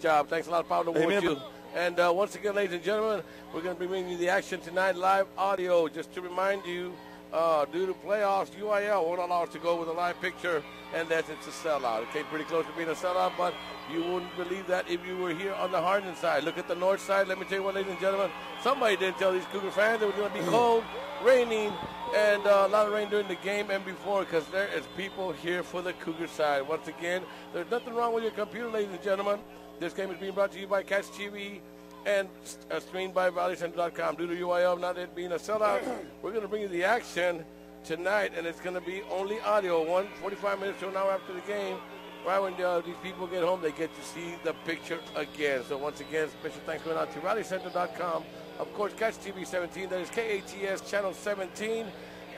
job. Thanks a lot, Pablo. Amen. You. And once again, ladies and gentlemen, we're going to be bringing you the action tonight, live audio. Just to remind you, due to playoffs, UIL won't allow us to go with a live picture unless it's a sellout. Okay, pretty close to being a sellout, but you wouldn't believe that if you were here on the Harlingen side. Look at the north side. Let me tell you what, ladies and gentlemen, somebody did tell these Cougar fans it was going to be cold, raining, and a lot of rain during the game and before, because there is people here for the Cougar side. Once again, there's nothing wrong with your computer, ladies and gentlemen. This game is being brought to you by Catch TV and streamed by ValleyCenter.com. Due to UIL not it being a sellout, we're going to bring you the action tonight, and it's going to be only audio. 45 minutes to an hour after the game. Right when these people get home, they get to see the picture again. So once again, special thanks going out to ValleyCenter.com. Of course, Catch TV 17. That is KATS channel 17.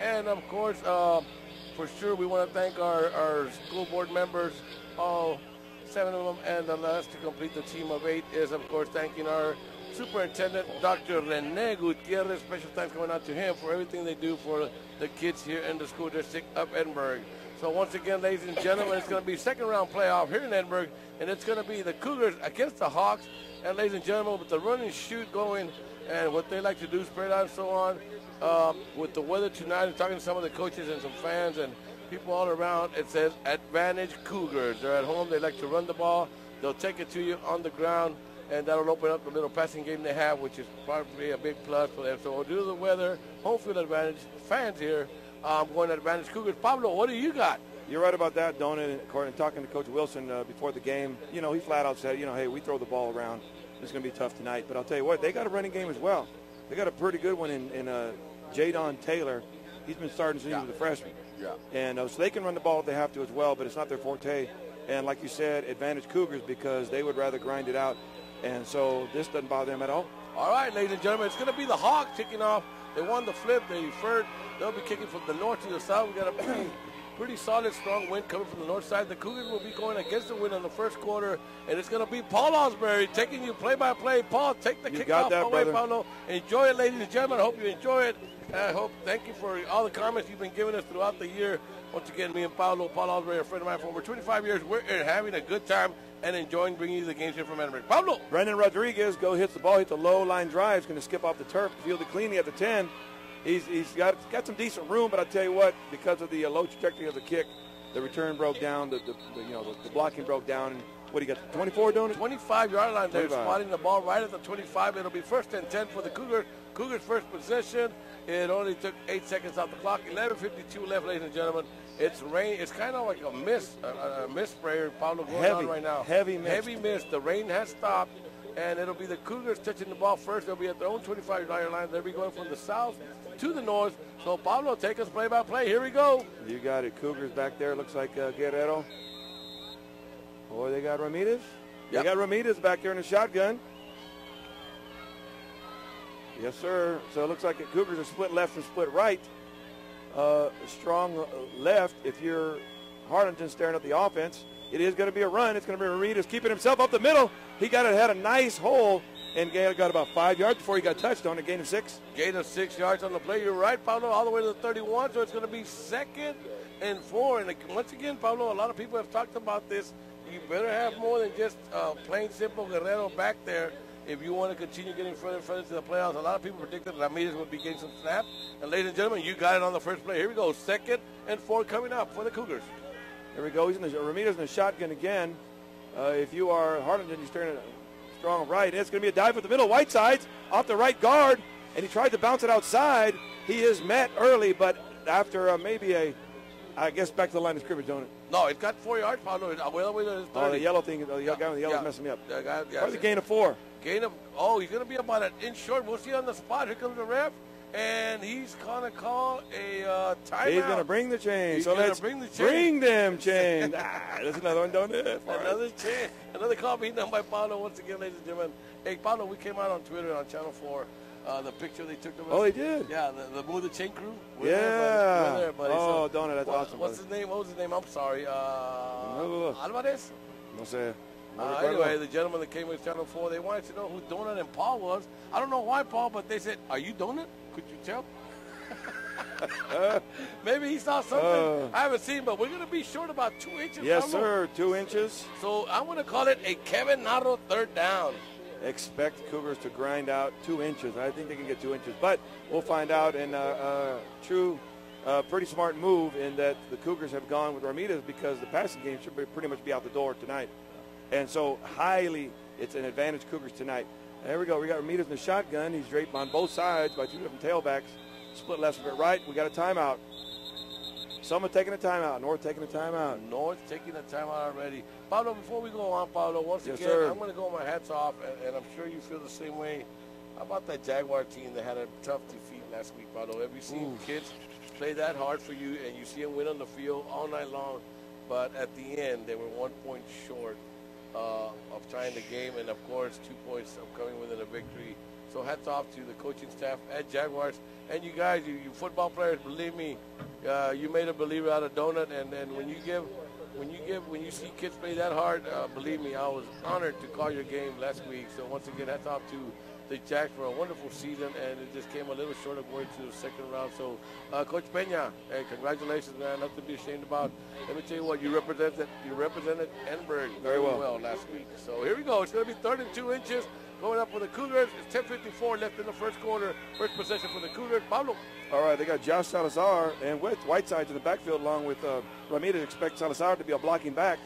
And of course, for sure, we want to thank our school board members, all 7 of them, and the last to complete the team of 8 is, of course, thanking our superintendent, Dr. Rene Gutierrez. Special thanks going out to him for everything they do for the kids here in the school district of Edinburg. So once again, ladies and gentlemen, it's going to be second round playoff here in Edinburg, and it's going to be the Cougars against the Hawks. And ladies and gentlemen, with the run and shoot going and what they like to do, spread out and so on, with the weather tonight, and talking to some of the coaches and some fans and people all around, it says advantage Cougars. They're at home. They like to run the ball. They'll take it to you on the ground, and that'll open up the little passing game they have, which is probably a big plus for them. So due to the weather, home field advantage, fans here, going to advantage Cougars. Pablo, what do you got? You're right about that, Donut. And talking to Coach Wilson before the game, he flat out said, hey, we throw the ball around. It's going to be tough tonight. But I'll tell you what, they got a running game as well. They got a pretty good one in Jadon Taylor. He's been starting since he was a freshman. Yeah. And so they can run the ball if they have to as well, but it's not their forte. And like you said, advantage Cougars because they would rather grind it out. And so this doesn't bother them at all. All right, ladies and gentlemen, it's going to be the Hawks kicking off. They won the flip. They deferred. They'll be kicking from the north to the south. We got a pretty solid, strong wind coming from the north side. The Cougars will be going against the wind in the first quarter, and it's going to be Paul Osbury taking you play-by-play. Paul, take the kickoff away, Paulo. Enjoy it, ladies and gentlemen. I hope you enjoy it. Thank you for all the comments you've been giving us throughout the year. Once again, me and Paul Osbury, a friend of mine for over 25 years. We're having a good time and enjoying bringing you the games here from Edinburg. Pablo. Brendan Rodriguez hits the ball, hits a low line drive. He's going to skip off the turf, field it cleanly at the 10. He's got some decent room, but I tell you what, because of the low trajectory of the kick, the return broke down, the blocking broke down. And what do you got? 24 doing it? 25-yard line. They're spotting the ball right at the 25. It'll be 1st and 10 for the Cougars. Cougars first possession. It only took 8 seconds off the clock. 11:52 left, ladies and gentlemen. It's rain. It's kind of like a mist sprayer, Paulo, going on right now. Heavy mist. The rain has stopped, and it'll be the Cougars touching the ball first. They'll be at their own 25-yard line. They'll be going from the south to the north. So, Pablo, take us play-by-play. Here we go. You got it. Cougars back there. Looks like Guerrero. Boy, they got Ramirez. Yep. They got Ramirez back there in the shotgun. Yes, sir. So it looks like the Cougars are split left and split right. Strong left. If you're Harlingen staring at the offense, it is going to be a run. It's going to be Ramirez keeping himself up the middle. He had a nice hole, and Gale got about 5 yards before he got touched on a gain of 6. Gain of 6 yards on the play. You're right, Pablo, all the way to the 31. So it's going to be 2nd and 4. And once again, Pablo, a lot of people have talked about this. You better have more than just plain simple Guerrero back there if you want to continue getting further and further to the playoffs. A lot of people predicted Ramirez would be getting some snaps. And ladies and gentlemen, you got it on the first play. Here we go. 2nd and 4 coming up for the Cougars. Here we go. Ramirez in the shotgun again. If you are Harlingen, you're staring at a strong right. And it's going to be a dive with the middle. Whiteside's off the right guard, and he tried to bounce it outside. He is met early, but after I guess back to the line of scrimmage, don't it? No, it got 4 yards, Pablo. Oh, the yellow thing. The guy with the yellow messing me up. What's the gain of 4? He's going to be about an inch short. We'll see on the spot. Here comes the ref, and he's going to call a timeout. He's going to bring the chain. Let's bring them chain. There's another one, don't it? Another chain. Another call being done by Paulo once again, ladies and gentlemen. Hey, Paulo, we came out on Twitter on Channel 4. The picture they took of us. Oh, they did? Yeah, the Move the Chain crew. We're there, buddy. Oh, Donut, that's awesome. What's his name? What was his name? I'm sorry. Alvarez? No sé. Anyway, the gentleman that came with Channel 4, they wanted to know who Donut and Paul was. I don't know why, Paul, but they said, "Are you Donut? Could you tell?" Maybe he saw something I haven't seen, but we're going to be short about 2 inches. Yes, Pablo. sir, 2 inches. So I'm going to call it a Kevin Narro third down. Expect Cougars to grind out 2 inches. I think they can get 2 inches, but we'll find out. And true, pretty smart move in that the Cougars have gone with Ramirez because the passing game should pretty much be out the door tonight. And so it's an advantage Cougars tonight. There we go. We got Ramirez in the shotgun. He's draped on both sides by 2 different tailbacks. Split left, split right. We got a timeout. Someone taking a timeout. North taking a timeout. North taking a timeout already. Pablo, before we go on, Pablo, once Yes, again, sir. I'm going to go my hats off, and I'm sure you feel the same way. How about that Jaguar team that had a tough defeat last week, Pablo? Have you seen kids play that hard for you, and you see them win on the field all night long, but at the end, they were 1 point short of tying the game, and, of course, 2 points of coming within a victory. So hats off to the coaching staff at Jaguars. And you guys, you football players, believe me, you made a believer out of donut. And when you see kids play that hard, believe me, I was honored to call your game last week. So once again, hats off to the Jacks for a wonderful season, and it just came a little short of going to the second round. So, Coach Peña, hey, congratulations, man. Nothing to be ashamed about. Let me tell you what, you represented Edinburg very well last week. So here we go. It's going to be 3rd and 2 inches. Going up for the Cougars. It's 10:54 left in the first quarter. First possession for the Cougars. Pablo. All right, they got Josh Salazar and with Whitesides in the backfield along with Ramirez. Expect Salazar to be a blocking back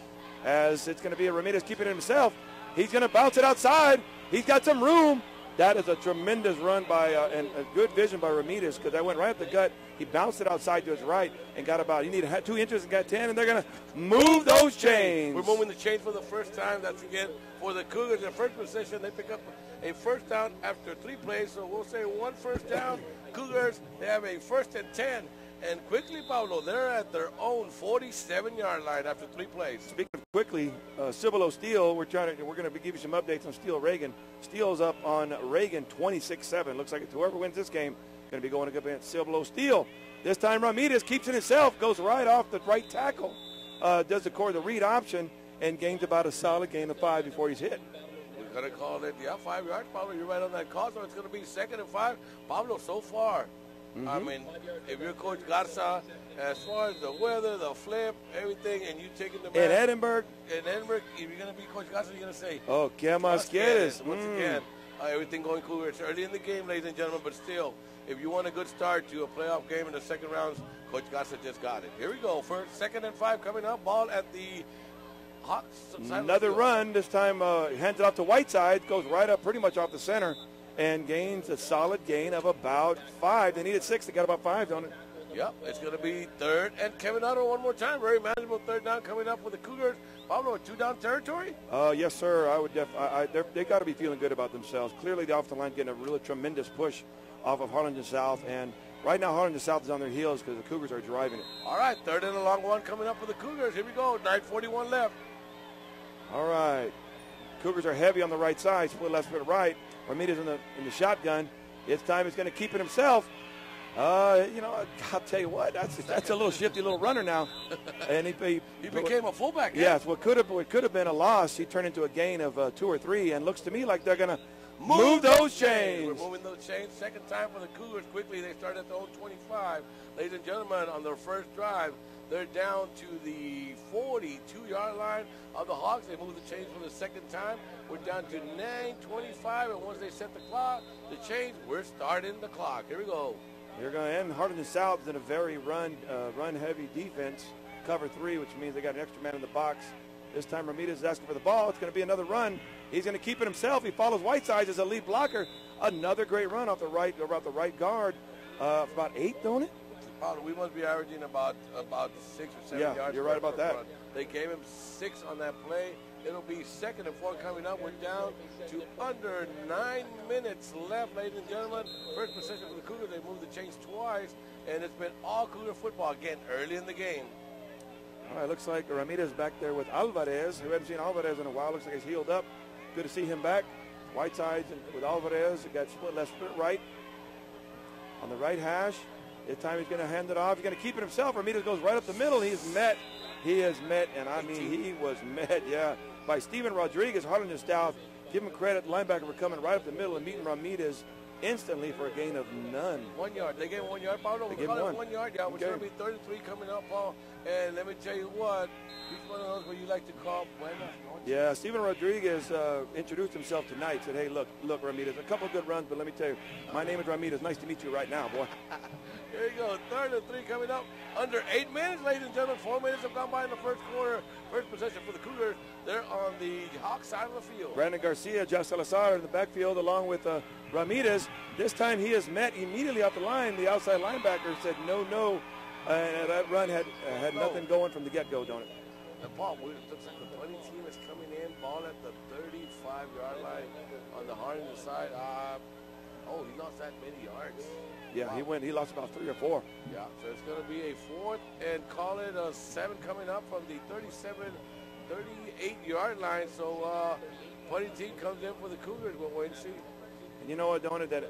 as it's going to be a Ramirez keeping it himself. He's going to bounce it outside. He's got some room. That is a tremendous run by and a good vision by Ramirez because that went right up the gut. He bounced it outside to his right and got about, you need 2 inches and got 10, and they're going to move those chains. We're moving the chains for the first time. That's again for the Cougars. In first possession, they pick up a first down after 3 plays. So we'll say 1 first down. Cougars, they have a 1st and 10. And quickly, Pablo, they're at their own 47-yard line after 3 plays. Speaking of quickly, Cibolo Steele, we're going to give you some updates on Steele Reagan. Steele's up on Reagan 26-7. Looks like whoever wins this game going to be going up against Cibolo Steele. This time Ramirez keeps it himself, goes right off the right tackle, does the read option, and gains about a solid gain of 5 before he's hit. We're going to call it, 5 yards, Pablo. You're right on that call, so it's going to be 2nd and 5. Pablo, so far, I mean, if you're Coach Garza, as far as the weather, the flip, everything, and you taking the man. In Edinburg, if you're going to be Coach Garza, you're going to say, oh, que más quieres? Once again, everything going cool. It's early in the game, ladies and gentlemen, but still, if you want a good start to a playoff game in the second rounds, Coach Garza just got it. Here we go. First, 2nd and 5 coming up. Ball at the Hawks. Another run. This time hands it off to Whiteside. Goes right up pretty much off the center and gains a solid gain of about 5. They needed 6. They got about 5, don't it? Yep, it's going to be 3rd and Kevin Otto one more time. Very manageable 3rd down coming up with the Cougars. Pablo, 2-down territory? Yes, sir. I would they got to be feeling good about themselves. Clearly, the offensive line getting a really tremendous push off of Harlingen South, and right now Harlingen South is on their heels because the Cougars are driving it. All right, 3rd and a long one coming up for the Cougars. Here we go, 9:41 left. All right, Cougars are heavy on the right side, split left, split right. Ramirez in the shotgun. It's time he's going to keep it himself. I'll tell you what, that's a little shifty little runner now, and he became a fullback. Yes, what could have been a loss, he turned into a gain of 2 or 3, and looks to me like they're going to move those chains. We're moving those chains. Second time for the Cougars. Quickly, they start at the own 25. Ladies and gentlemen, on their first drive, they're down to the 42-yard line of the Hawks. They move the chains for the second time. We're down to 9:25, and once they set the clock, the chains, we're starting the clock. Here we go. They're going to end. Harlingen South is in a very run-heavy defense, cover 3, which means they got an extra man in the box. This time Ramirez is asking for the ball. It's going to be another run. He's going to keep it himself. He follows Whiteside as a lead blocker. Another great run off the right guard. About 8, don't it? We must be averaging about 6 or 7 yards. Yeah, you're right about that. Run. They gave him 6 on that play. It'll be 2nd and 4 coming up. We're down to under 9 minutes left, ladies and gentlemen. First possession for the Cougars. They moved the chains twice, and it's been all Cougar football again early in the game. All right, looks like Ramirez back there with Alvarez. We haven't seen Alvarez in a while. Looks like he's healed up. Good to see him back. Whitesides with Alvarez. He got split left, split right. On the right hash. This time he's going to hand it off. He's going to keep it himself. Ramirez goes right up the middle. He is met, and I mean he was met, by Steven Rodriguez, Harlingen South. Give him credit, linebacker, for coming right up the middle and meeting Ramirez instantly for a gain of none. 1 yard. They gave 1 yard. Paul, we call it 1 yard. Yeah, which is going to be 33 coming up, Paul. And let me tell you what, he's one of those where you like to call buenas. Yeah, Steven Rodriguez introduced himself tonight. Said, hey, look, Ramirez, a couple of good runs, but let me tell you, my name is Ramirez. Nice to meet you right now, boy. Here you go, 3rd and 3 coming up. Under 8 minutes, ladies and gentlemen. 4 minutes have gone by in the first quarter. First possession for the Cougars. They're on the Hawk side of the field. Brandon Garcia, Josh Salazar in the backfield along with Ramirez. This time he is met immediately off the line. The outside linebacker said no. And that run had nothing going from the get-go, don't it? And Paul, it looks like the punting team is coming in. Ball at the 35-yard line on the Harlingen side. He lost that many yards. Yeah, wow. He lost about 3 or 4. Yeah, so it's going to be a 4th and call it a 7 coming up from the 38-yard line. So punting team comes in for the Cougars. We'll wait and see. And you know what, don't it? That,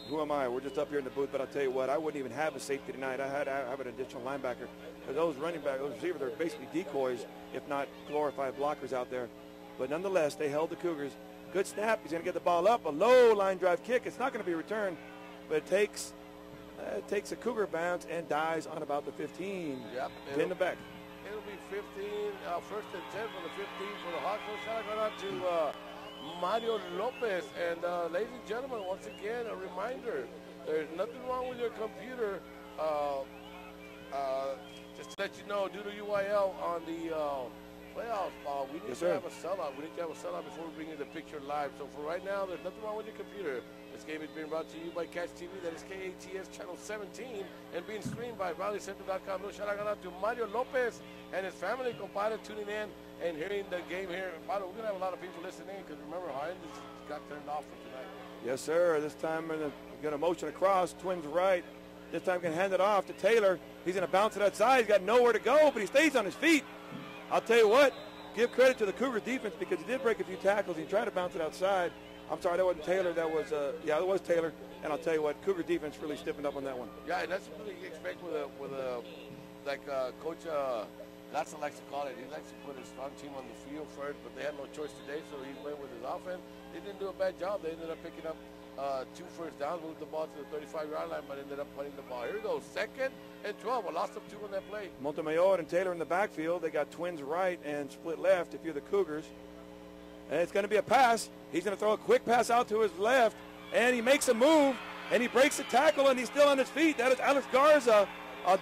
who am I? We're just up here in the booth, but I'll tell you what, I wouldn't even have a safety tonight. I have an additional linebacker. Because those running backs, those receivers, they're basically decoys, if not glorified blockers out there. But nonetheless, they held the Cougars. Good snap. He's going to get the ball up. A low line drive kick. It's not going to be returned, but it takes a Cougar bounce and dies on about the 15. Yep. In the back. It'll be 15, 1st and 10 for the 15 for the Hawks. Shout out to Mario Lopez. And ladies and gentlemen, once again, a reminder, there's nothing wrong with your computer. Just to let you know, due to UIL on the playoffs, we need to have a sellout. We need to have a sellout before we bring you the picture live. So for right now, there's nothing wrong with your computer. This game is being brought to you by Catch TV. That is KATS Channel 17 and being streamed by ValleyCentral.com. No shout out to Mario Lopez and his family, compadre, tuning in and hearing the game here. We're going to have a lot of people listening because remember, Harlingen got turned off for tonight. Yes, sir. This time we're going to motion across, twins right. This time going to hand it off to Taylor. He's going to bounce it outside. He's got nowhere to go, but he stays on his feet. I'll tell you what, give credit to the Cougar defense because he did break a few tackles. He tried to bounce it outside. I'm sorry, that wasn't Taylor. That was, it was Taylor. And I'll tell you what, Cougar defense really stiffened up on that one. Yeah, and that's what you expect with Coach Gatsa likes to call it. He likes to put his strong team on the field first, but they had no choice today, so he went with his offense. They didn't do a bad job. They ended up picking up 2 first downs, moved the ball to the 35-yard line, but ended up punting the ball. Here we go, 2nd and 12. A loss of 2 on that play. Montemayor and Taylor in the backfield. They got twins right and split left if you're the Cougars. And it's going to be a pass. He's going to throw a quick pass out to his left, and he makes a move, and he breaks the tackle, and he's still on his feet. That is Alex Garza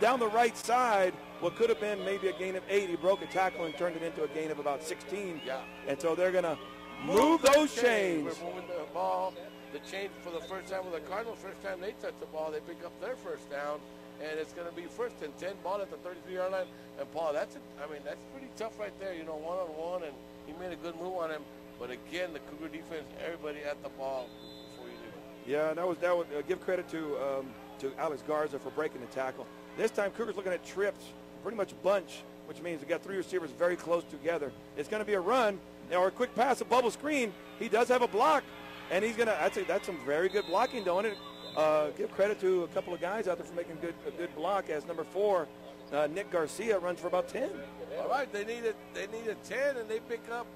down the right side. What could have been maybe a gain of 8. He broke a tackle and turned it into a gain of about 16. Yeah. And so they're going to move those chains. We're moving the ball. The chain for the first time with the Cardinals. First time they touch the ball, they pick up their first down. And it's going to be 1st and 10, ball at the 33-yard line. And, Paul, that's pretty tough right there, one-on-one, and he made a good move on him. But, again, the Cougar defense, everybody at the ball before you do. Yeah, that would give credit to Alex Garza for breaking the tackle. This time, Cougars looking at trips, pretty much bunch, which means we got 3 receivers very close together. It's going to be a run or a quick pass, a bubble screen. He does have a block, and he's going to – I'd say that's some very good blocking, don't it? Give credit to a couple of guys out there for making a good block as number 4, Nick Garcia, runs for about 10. All right, they needed 10, and they pick up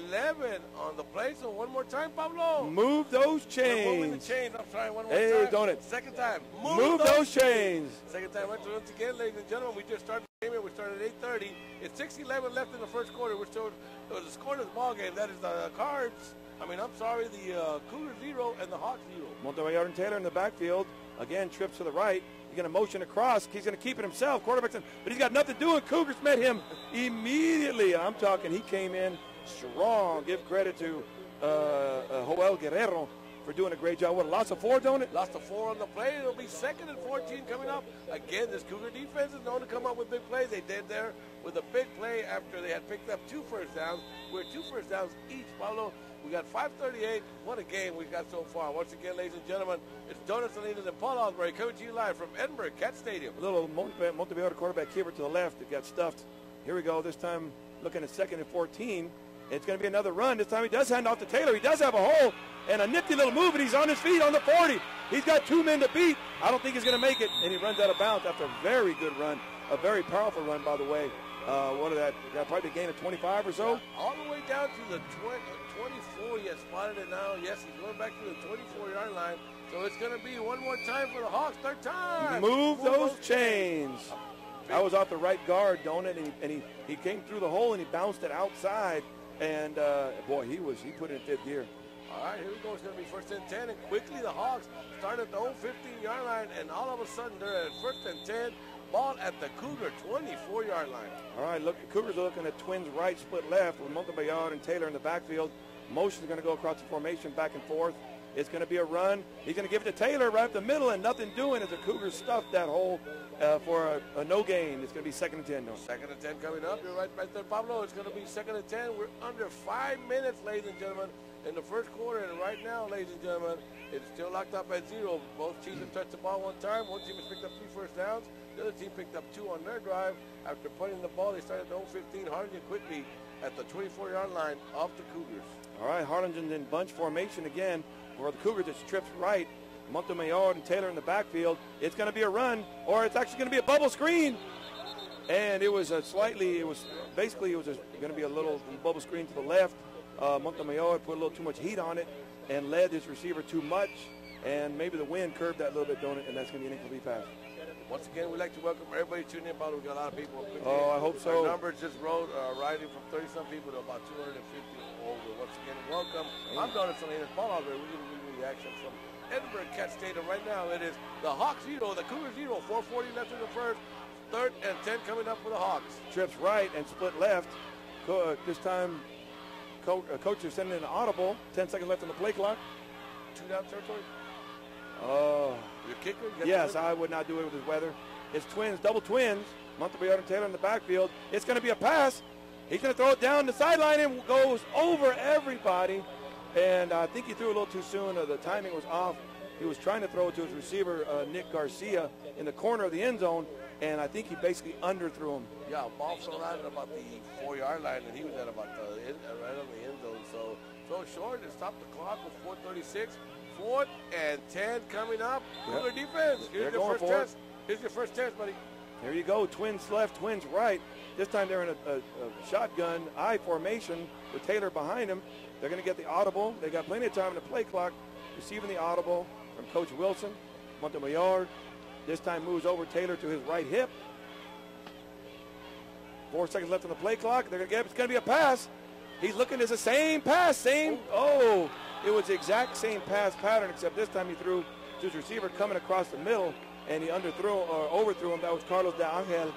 11 on the play. So one more time, Pablo. Move those chains. We're moving the chains. I'm trying one more time. Hey, don't it? Second time. Move those chains. Second time. Once again, ladies and gentlemen, we just started the game. We started at 8:30. It's 6:11 left in the first quarter. We're still – it was a scoreless ball game. That is the Cards. The Cougars 0 and the Hawks 0. Montemayor and Taylor in the backfield. Again, trips to the right. He's going to motion across. He's going to keep it himself. Quarterback's in, but he's got nothing to do. And Cougars met him immediately. I'm talking, he came in strong. Give credit to Joel Guerrero for doing a great job. What, a loss of 4, don't it? Lost of 4 on the play. It'll be 2nd and 14 coming up. Again, this Cougar defense is known to come up with big plays. They did there with a big play after they had picked up 2 first downs. We're 2 first downs each, Pablo. We got 5:38. What a game we got so far. Once again, ladies and gentlemen, it's Donuts Salinas and Paul Osbury coming to you live from Edinburg, Cat Stadium. A little Montemayor quarterback keeper to the left that got stuffed. Here we go. This time looking at 2nd and 14. It's going to be another run. This time he does hand off to Taylor. He does have a hole and a nifty little move, and he's on his feet on the 40. He's got 2 men to beat. I don't think he's going to make it, and he runs out of bounds after a very good run, a very powerful run, by the way. What is that? Got probably a gain of 25 or so. Yeah, all the way down to the 24. He has spotted it now. Yes, he's going back to the 24-yard line. So it's going to be one more time for the Hawks. Third time. Move those chains. That was off the right guard, don't it? And he came through the hole and he bounced it outside. And boy, he put it in fifth gear. All right, here we go. It's going to be first and 10. And quickly the Hawks start at the old 15-yard line. And all of a sudden they're at first and 10. Ball at the Cougar 24-yard line. All right, look, the Cougars are looking at twins right, split left with Montemayor and Taylor in the backfield. Motion is going to go across the formation back and forth. It's going to be a run. He's going to give it to Taylor right up the middle, and nothing doing as the Cougars stuff that hole for a no gain. It's going to be second and 10. No. Second and 10 coming up. You're right there, Pablo. It's going to be second and 10. We're under 5 minutes, ladies and gentlemen, in the first quarter. And right now, ladies and gentlemen, it's still locked up at 0. Both teams have touched the ball one time. One team has picked up 3 first downs. The other team picked up 2 on their drive. After punting the ball, they started at the 15. Harlingen quickly at the 24-yard line of the Cougars. All right, Harlingen in bunch formation again. For the Cougars, it's trips right. Montemayor and Taylor in the backfield. It's going to be a run, or it's actually going to be a bubble screen. And it was basically going to be a little bubble screen to the left. Montemayor put a little too much heat on it and led his receiver too much. And maybe the wind curved that a little bit, don't it? And that's going to be an incomplete pass. Once again, we'd like to welcome everybody tuning in. Probably we got a lot of people. Oh, I hope so. Our numbers just rose, rising from 30-some people to about 250 over. Once again, welcome. I'm Donald Salinas. Paul Alder. We're going to give you the action from Edinburg Cat Stadium right now. It is the Hawks 0, the Cougars 0. 4:40 left in the first. Third and 10 coming up for the Hawks. Trips right and split left. This time, coach is sending an audible. 10 seconds left on the play clock. 2 down territory. Your kicker? Yes, I would not do it with his weather. It's twins, double twins. Montemayor and Taylor in the backfield. It's going to be a pass. He's going to throw it down the sideline and goes over everybody. And I think he threw a little too soon. The timing was off. He was trying to throw it to his receiver, Nick Garcia, in the corner of the end zone. And I think he basically underthrew him. Yeah, ball fell out at about the 4-yard line, and he was at about right on the end zone. So throw short and stop the clock with 4:36. 4th and 10 coming up. Cougar defense. Here's your first test. Here's your first test, buddy. There you go. Twins left, twins right. This time they're in a shotgun I formation with Taylor behind him. They're going to get the audible. They got plenty of time in the play clock. Receiving the audible from Coach Wilson. Montemayor this time moves over Taylor to his right hip. 4 seconds left on the play clock. They're going to get. It's going to be a pass. He's looking. It's the same pass. It was the exact same pass pattern, except this time he threw to his receiver coming across the middle, and he overthrew him. That was Carlos de Angel.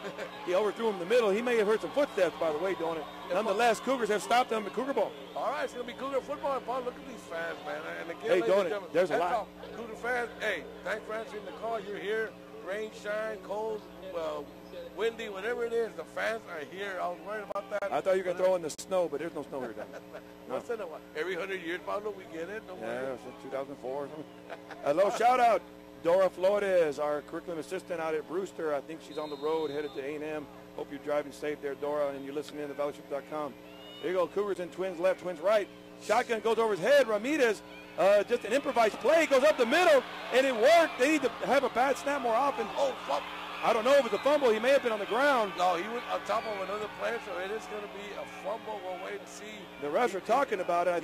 He overthrew him in the middle. He may have heard some footsteps, by the way, don't it? Nonetheless, Cougars have stopped them at Cougar ball. All right, it's going to be Cougar football. And Paul, look at these fans, man. And Hey, again, don't it? There's a lot. Cougar fans, hey, thanks for answering the call. You're here. Rain, shine, cold, windy, whatever it is, the fans are here. I was worried about that. I thought you were going to throw in the snow, but there's no snow here. Once in a while. Every 100 years, Pablo, we get it. Don't worry. Since 2004 or something. A little shout-out. Dora Flores, our curriculum assistant out at Brewster. I think she's on the road, headed to A&M. Hope you're driving safe there, Dora, and you're listening to fellowship.com. There you go, Cougars and twins left, twins right. Shotgun goes over his head. Ramirez, just an improvised play, goes up the middle, and it worked. They need to have a bad snap more often. Oh, fuck. I don't know if it's a fumble. He may have been on the ground. No, he was on top of another player, so it is going to be a fumble. We'll wait and see. The refs are talking about it.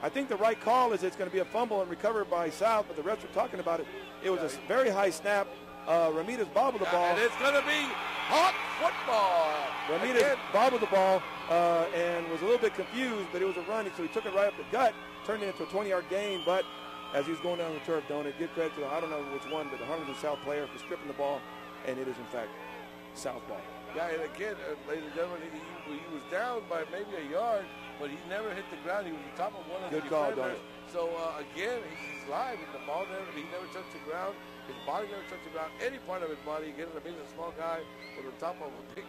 I think the right call is it's going to be a fumble and recovered by South, but the refs are talking about it. It was a very high snap. Ramirez bobbled the ball. And it's going to be Hawk football. Ramirez bobbled the ball and was a little bit confused, but it was a run, so he took it right up the gut, turned it into a 20-yard gain, but as he was going down the turf, don't it? Give credit to, I don't know which one, but the Harlingen South player for stripping the ball. And it is, in fact, South ball. Yeah, and again, ladies and gentlemen, he was down by maybe a yard, but he never hit the ground. He was on top of one of the defenders. So, again, he's live. The ball he never touched the ground. His body never touched the ground. Any part of his body. Again, he's a small guy with on top of a big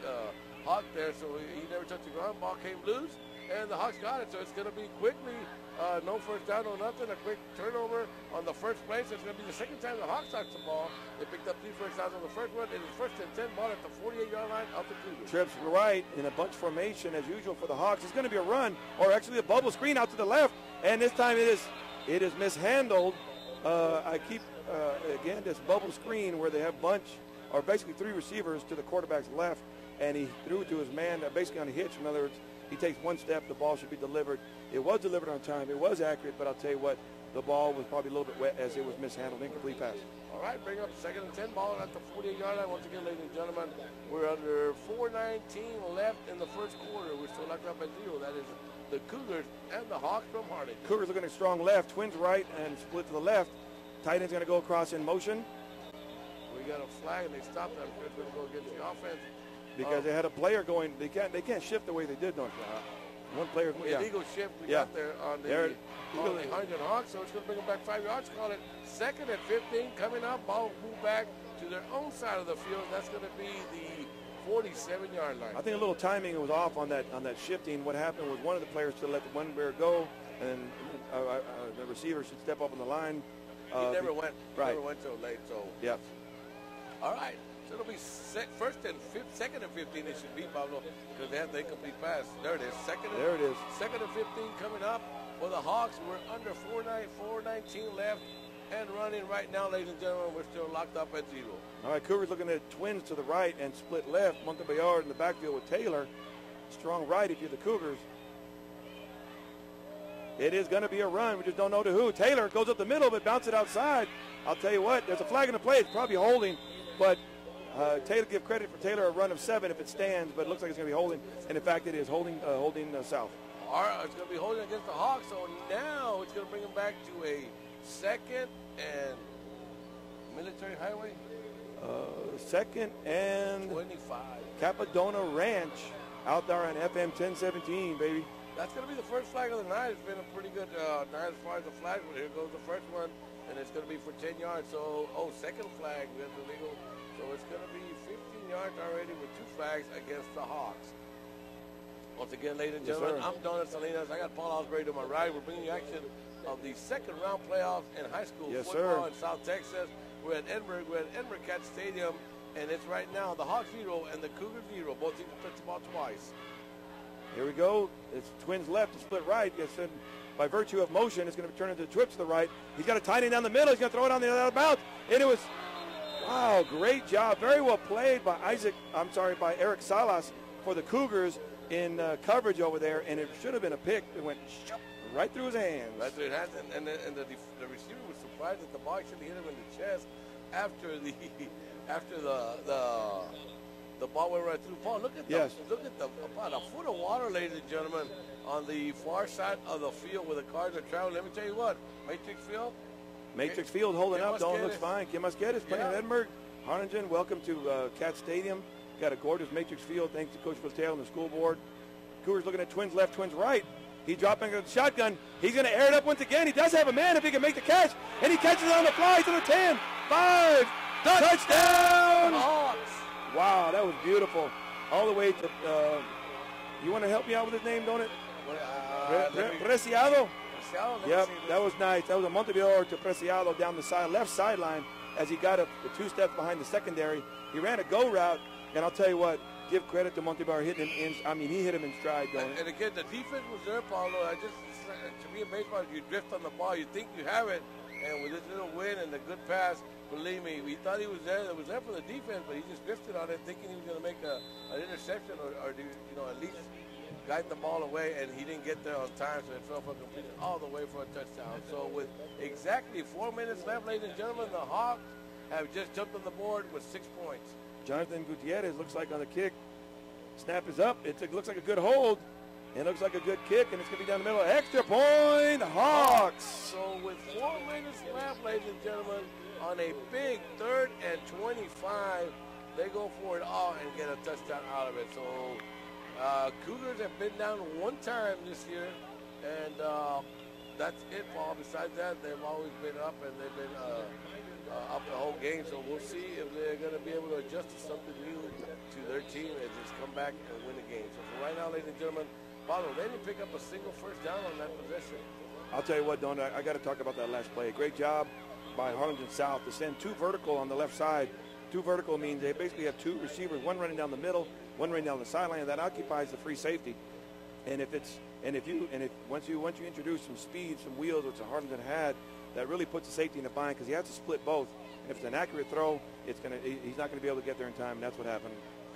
Hawk there, so he never touched the ground. Ball came loose, and the Hawks got it. So it's going to be quickly. No first down, no nothing. A quick turnover on the first play. So it's going to be the second time the Hawks touched the ball. They picked up 3 first downs on the first one. It is first and 10 ball at the 48-yard line of the Cougars. Trips right in a bunch formation as usual for the Hawks. It's going to be a run, or actually a bubble screen out to the left. And this time it is mishandled. Again, this bubble screen where they have bunch, or basically 3 receivers to the quarterback's left. and he threw it to his man basically on a hitch. In other words, he takes one step, the ball should be delivered. It was delivered on time. It was accurate, but I'll tell you what, the ball was probably a little bit wet as it was mishandled, incomplete pass. All right, bring up 2nd and 10, ball at the 48-yard line. Once again, ladies and gentlemen, we're under 4:19 left in the first quarter. We're still locked up at 0. That is the Cougars and the Hawks from Harlingen. Cougars looking at strong left, Twins right, and split to the left. Tight end's going to go across in motion. We got a flag, and they stopped that. It's going to go against the offense. Because they had a player going, they can't shift the way they did, don't you? One player. Illegal shift we got there on the Harlingen Hawks, so it's going to bring them back 5 yards. Call it 2nd and 15 coming up. Ball move back to their own side of the field. That's going to be the 47-yard line. I think a little timing was off on that shifting. What happened was one of the players should let the one player go, and the receiver should step up on the line. He never went. Right. Never went so late. So yeah. All right. So it'll be 2nd and 15. It should be, Pablo, because they have the incomplete pass. There it is. There it is. 2nd and 15 coming up for the Hawks. We're under 4:19 left and running right now, ladies and gentlemen. We're still locked up at 0. All right, Cougars looking at Twins to the right and split left. Montebayard in the backfield with Taylor. Strong right if you're the Cougars. It is going to be a run. We just don't know to who. Taylor goes up the middle, but bounces it outside. I'll tell you what, there's a flag in the play. It's probably holding, but Taylor, give credit for Taylor, a run of 7 if it stands, but it looks like it's going to be holding. And in fact, it is holding south. All right, it's going to be holding against the Hawks. So now it's going to bring them back to a 2nd and Military Highway. 2nd and 25. Capadona Ranch out there on FM 1017, baby. That's going to be the first flag of the night. It's been a pretty good night as far as the flags. But here goes the first one, and it's going to be for 10 yards. So, 2nd flag. We have the legal. So it's going to be 15 yards already with 2 flags against the Hawks. Once again, ladies and gentlemen, I'm Donald Salinas. I got Paul Osbury to my right. We're bringing you action of the 2nd round playoffs in high school football in South Texas. We're at Edinburg. We're at Edinburg Cat Stadium, and it's right now the Hawks 0 and the Cougars 0. Both teams touch the ball twice. Here we go. It's Twins left and split right. Yes, and by virtue of motion, it's going to turn into trips to the right. He's got a tight end down the middle. He's going to throw it on the other bounce. And it was, wow, great job. Very well played by by Eric Salas for the Cougars in coverage over there. And it should have been a pick. It went right through his hands. Right through his hands. And the receiver was surprised that the ball actually hit him in the chest after the ball went right through. Paul, look at about a foot of water, ladies and gentlemen, on the far side of the field where the cars are traveling. Let me tell you what, Matrix Field holding up. Don't looks fine. Kim Musquedes playing in Edinburg. Harlingen, welcome to Cat Stadium. Got a gorgeous Matrix Field. Thanks to Coach Patel and the school board. Cougars looking at Twins left, Twins right. He's dropping a shotgun. He's going to air it up once again. He does have a man if he can make the catch. And he catches it on the fly to the 10, 5, touchdown! Wow, that was beautiful. All the way to, you want to help me out with his name, don't it? Preciado? Yep, that was nice. That was a Montevideo to Preciado down the left sideline as he got the 2 steps behind the secondary. He ran a go route, and I'll tell you what, give credit to Montevideo hitting him he hit him in stride going. And again, the defense was there, Paulo. To me in baseball, if you drift on the ball, you think you have it, and with this little win and the good pass, believe me, we thought he was there. It was there for the defense, but he just drifted on it, thinking he was going to make an interception or at least guide the ball away, and he didn't get there on time, so it fell for completion all the way for a touchdown. So with exactly 4 minutes left, ladies and gentlemen, the Hawks have just jumped on the board with 6 points. Jonathan Gutierrez looks like on the kick. Snap is up. It looks like a good hold. It looks like a good kick, and it's going to be down the middle. Extra point, Hawks. So with 4 minutes left, ladies and gentlemen, on a big 3rd and 25, they go for it all and get a touchdown out of it. So Cougars have been down 1 time this year, and that's it, Paul. Besides that, they've always been up, and they've been up the whole game. So we'll see if they're going to be able to adjust to something new to their team and just come back and win the game. So for right now, ladies and gentlemen, Paulo, they didn't pick up a single first down on that possession. I'll tell you what, Don, I got to talk about that last play. Great job by Harlingen South to send 2 vertical on the left side. 2 vertical means they basically have 2 receivers, one running down the middle, one running down the sideline, and that occupies the free safety. And once you introduce some speed, some wheels, which Harlingen had, that really puts the safety in the bind because he has to split both. And if it's an accurate throw, he's not going to be able to get there in time, and that's what happened.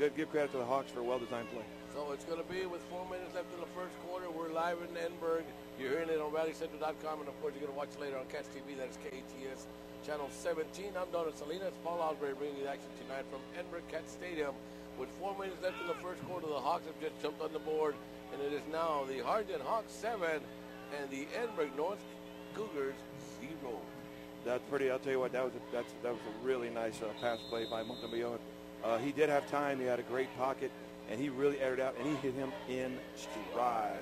give credit to the Hawks for a well-designed play. So it's going to be with 4 minutes left in the first quarter. We're live in Edinburg. You're hearing it on RallyCentral.com, and of course you're going to watch it later on Catch TV. That is KATS Channel 17. I'm Donald Salinas. Paul Osbury bringing you the action tonight from Edinburg Cat Stadium. With 4 minutes left in the first quarter, the Hawks have just jumped on the board, and it is now the Harlingen Hawks 7 and the Edinburg North Cougars 0. That's pretty. I'll tell you what. That was a really nice pass play by Montemayor. He did have time. He had a great pocket, and he really aired out, and he hit him in stride.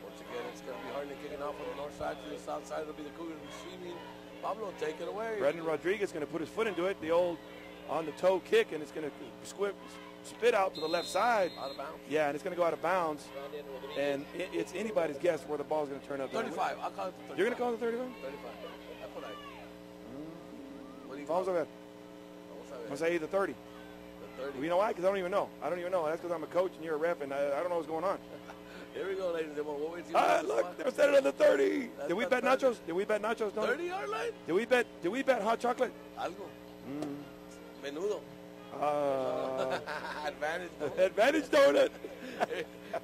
Once again, it's going to be Harlingen kicking off from the north side to the south side. It'll be the Cougars receiving. Pablo, take it away. Brendan Rodriguez going to put his foot into it, the old on-the-toe kick, and it's going to spit out to the left side. Out of bounds? Yeah, and it's going to go out of bounds. And it's anybody's guess where the ball's going to turn out. 35. I'll call it the 35. You're going to call it the 35? 35. That's what I... What do you Vamos a ver. I'm going to say the 30. The 30. You know why? Because I don't even know. That's because I'm a coach and you're a ref, and I don't know what's going on. Here we go, ladies and gentlemen. Look, they're setting on the 30. Did we bet nachos? Did we bet nachos? 30-yard line? Did we bet hot chocolate? Algo. Menudo. Advantage donut. Advantage donut.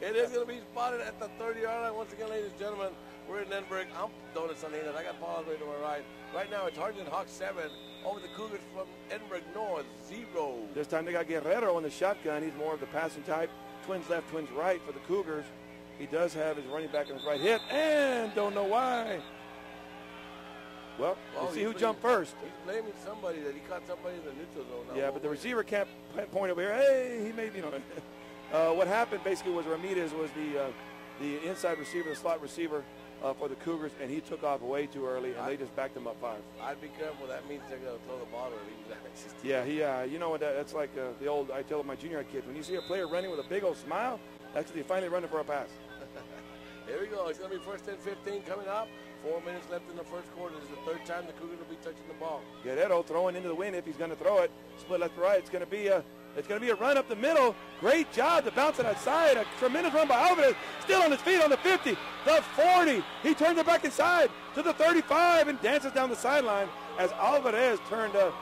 It is going to be spotted at the 30-yard line. Once again, ladies and gentlemen, we're in Edinburg. I'm Donut Salinas. I got Paul right to my right. Right now, it's Harlingen Hawks 7 over the Cougars from Edinburg North 0. This time they got Guerrero on the shotgun. He's more of the passing type. Twins left, twins right for the Cougars. He does have his running back on his right hip, and don't know why. Well, you see who jumped first. He's blaming somebody that he caught somebody in the neutral zone. Yeah, but the receiver can't point over here. Hey, he may be, what happened basically was Ramirez was the inside receiver, the slot receiver for the Cougars, and he took off way too early, and they just backed him up 5. I'd be careful. That means they're going to throw the ball or leave access. Yeah, you know what? That's like the old, I tell my junior kids, when you see a player running with a big old smile, that's because he's finally running for a pass. Here we go. It's going to be first and 15 coming up. 4 minutes left in the first quarter. This is the third time the Cougars will be touching the ball. Guerrero throwing into the wind if he's going to throw it. Split left to right. It's going to be a run up the middle. Great job to bounce it outside. A tremendous run by Alvarez. Still on his feet on the 50, the 40. He turns it back inside to the 35 and dances down the sideline as Alvarez turned a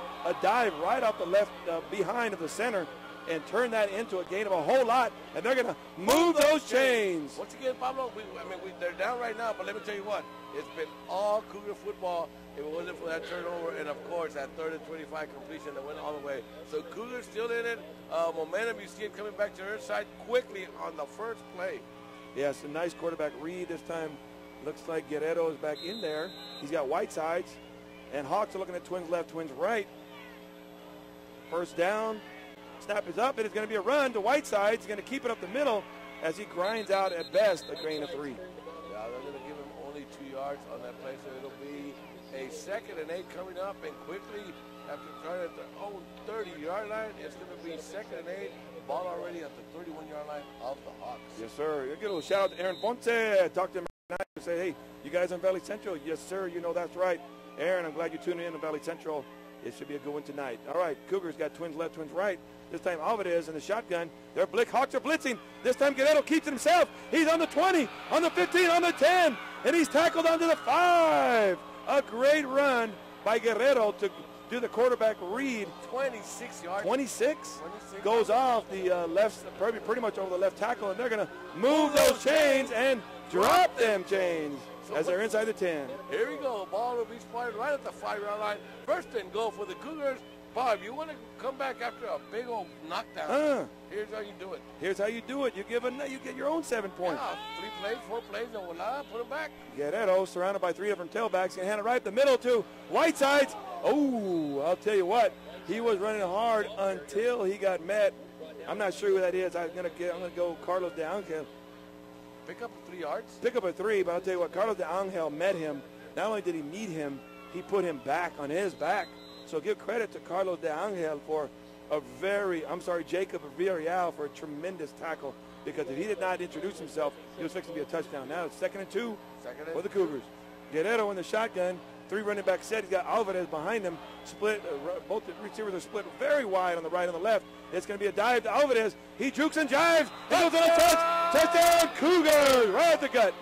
dive right off the left behind of the center and turn that into a gain of a whole lot, and they're going to move those chains. Once again, Pablo, they're down right now, but let me tell you what, it's been all Cougar football if it wasn't for that turnover and, of course, that 3rd and 25 completion that went all the way. So Cougars still in it. Momentum, you see it coming back to their side quickly on the first play. Yeah, it's a nice quarterback read this time. Looks like Guerrero is back in there. He's got white sides, and Hawks are looking at twins left, twins right. First down. Snap is up, and it's going to be a run to Whiteside. He's going to keep it up the middle as he grinds out at best a gain of 3. Yeah, they're going to give him only 2 yards on that play, so it'll be a 2nd and 8 coming up, and quickly after trying at their own 30-yard line, it's going to be 2nd and 8. Ball already at the 31-yard line of the Hawks. Yes, sir. You get a little shout out to Aaron Ponce. Talk to him tonight and say, hey, you guys on Valley Central? Yes, sir. You know that's right. Aaron, I'm glad you're tuning in on Valley Central. It should be a good one tonight. All right, Cougars got twins left, twins right. This time Alvarez in the shotgun. Hawks are blitzing. This time Guerrero keeps it himself. He's on the 20, on the 15, on the 10, and he's tackled onto the 5. A great run by Guerrero to do the quarterback read. 26 yards. 26 goes off the left, pretty much over the left tackle, and they're going to move those chains and drop them chains as they're inside the 10. Here we go. Ball will be spotted right at the 5-yard line. First and goal for the Cougars. Bob, you want to come back after a big old knockdown? Here's how you do it. Here's how you do it. You get your own 7 points. Yeah, 3 plays, 4 plays, and voila, put them back. Guerrero surrounded by 3 different tailbacks and hand it right up the middle to Whitesides. Oh, I'll tell you what, he was running hard until he got met. I'm not sure who that is. I'm gonna go Carlos de Angel. Pick up 3 yards. Pick up a 3, but I'll tell you what, Carlos de Angel met him. Not only did he meet him, he put him back on his back. So give credit to Carlos de Angel for Jacob Villarreal for a tremendous tackle, because if he did not introduce himself, he was fixing to be a touchdown. Now it's 2nd and 2 for the Cougars. Guerrero in the shotgun, 3 running back set. He's got Alvarez behind him. Split. Both the receivers are split very wide on the right and the left. It's going to be a dive to Alvarez. He jukes and jives. He goes on a touchdown, Cougars, right at the gut.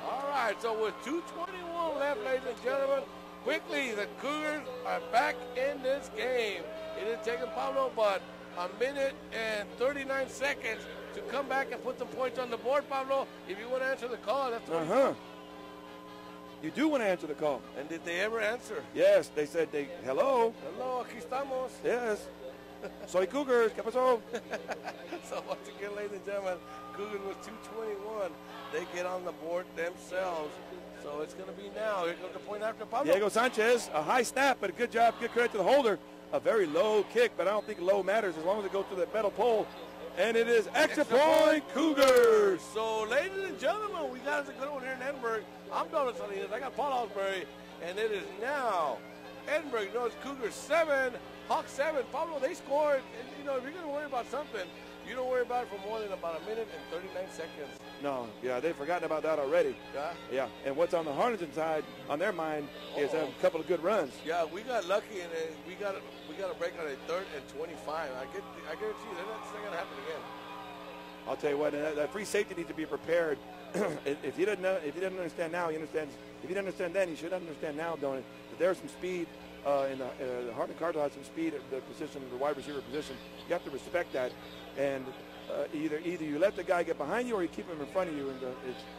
All right, so with 2:21 left, ladies and gentlemen, quickly the Cougars are back in this game. It didn't take them, Pablo, but a minute and 39 seconds to come back and put some points on the board, Pablo. If you want to answer the call, that's what You do want to answer the call. And did they ever answer? Yes, they said hello. Hello, aquí estamos. Yes. Soy Cougars. ¿Qué pasó? So once again, ladies and gentlemen, Cougars was 221. They get on the board themselves. So it's going to be now. Here comes the point after Pablo. Diego Sanchez, a high snap, but a good job. Good credit to the holder. A very low kick, but I don't think low matters as long as it goes to the metal pole. And it is extra point Cougars. So, ladies and gentlemen, we got us a good one here in Edinburg. I'm Donald Salinas. I got Paul Osbury. And it is now Edinburg knows Cougars 7, Hawks 7. Pablo, they scored. And, you know, if you're going to worry about something, you don't worry about it for more than about a minute and 39 seconds. No, yeah, they've forgotten about that already. Yeah? Yeah, and what's on the Harlingen side, on their mind, is a couple of good runs. Yeah, we got lucky, and we got a break on a 3rd and 25. I guarantee you, that's not going to happen again. I'll tell you what, and that free safety needs to be prepared. If you didn't understand now, he understands. If you didn't understand then, you should understand now, don't it? That there's some speed in the Harlingen Cardinals has some speed at the position, the wide receiver position. You have to respect that, and either you let the guy get behind you or you keep him in front of you, and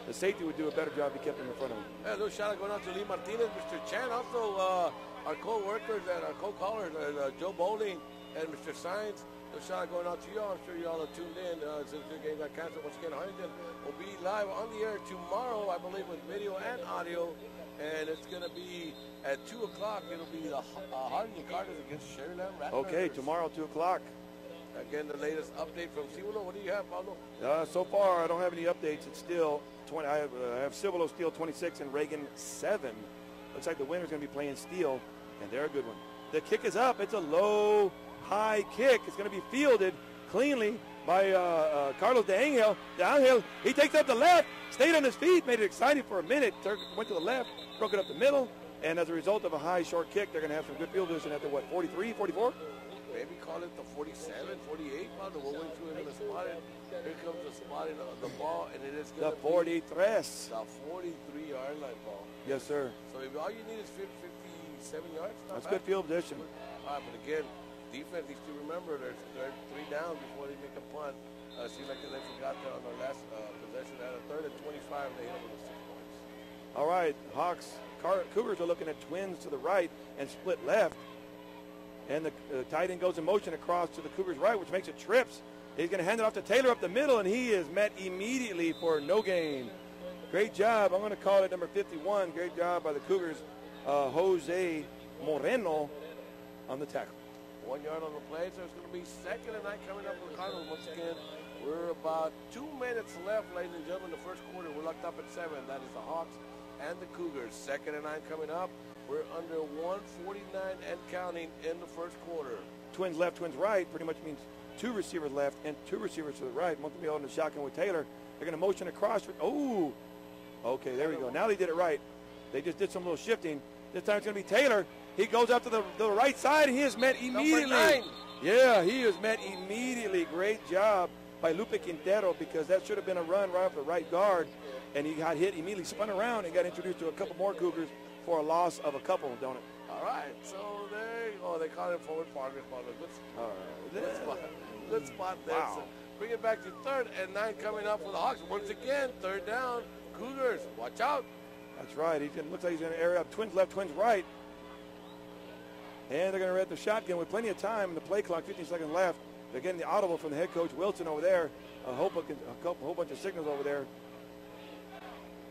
the safety would do a better job if you kept him in front of him. Yeah, a little shout out going out to Lee Martinez, Mr. Chan, also our co-workers and our co-callers, Joe Bowling and Mr. Science. A little shout out going out to y'all. I'm sure y'all are tuned in since the game got canceled. Once again, Harlingen will be live on the air tomorrow, I believe, with video and audio. And it's going to be at 2 o'clock. It'll be the Harlingen Cardinals against Sherryland Rattlers. Okay, tomorrow, 2 o'clock. Again, the latest update from Cibolo. What do you have, Pablo? So far, I don't have any updates. It's still 20. I have Cibolo Steel 26 and Reagan 7. Looks like the winner's going to be playing Steel, and they're a good one. The kick is up. It's a low, high kick. It's going to be fielded cleanly by Carlos de Angel. Downhill. He takes up the left, stayed on his feet, made it exciting for a minute, went to the left, broke it up the middle, and as a result of a high, short kick, they're going to have some good field position at the, 43, 44? Maybe call it the 47, 48. Pablo, we'll wait for him to spot it. Here comes the spotting of the ball, and it is going to be the 43-yard line ball. Yes, sir. So if all you need is 57 yards, that's good field position. All right, but again, defense needs to remember they're 3 down before they make a punt. Seems like they forgot that on their last possession at a 3rd and 25, they hit them with 6 points. All right, Cougars are looking at twins to the right and split left. And the tight end goes in motion across to the Cougars' right, which makes it trips. He's going to hand it off to Taylor up the middle, and he is met immediately for no gain. Great job. I'm going to call it number 51. Great job by the Cougars, Jose Moreno on the tackle. 1 yard on the play, so it's going to be 2nd and 9 coming up for the Cardinals. Once again, we're about 2 minutes left, ladies and gentlemen. The first quarter, we're locked up at 7. That is the Hawks and the Cougars. 2nd and 9 coming up. We're under 149 and counting in the first quarter. Twins left, twins right pretty much means 2 receivers left and 2 receivers to the right. One to be on the shotgun with Taylor. They're going to motion across. Oh, okay, there we go. Now they did it right. They just did some little shifting. This time it's going to be Taylor. He goes out to the right side, and he is met immediately. Number 9. Yeah, he is met immediately. Great job by Lupe Quintero, because that should have been a run right off the right guard, and he got hit immediately, spun around, and got introduced to a couple more Cougars for a loss of a couple, don't it? All right, so there you go. They call it forward progress. Good spot there. Wow. So bring it back to 3rd and 9 coming up for the Hawks. Once again, 3rd down. Cougars, watch out. That's right. Looks like he's going to air up twins left, twins right. And they're going to read the shotgun with plenty of time in the play clock, 15 seconds left. They're getting the audible from the head coach, Wilson, over there. A whole bunch of signals over there.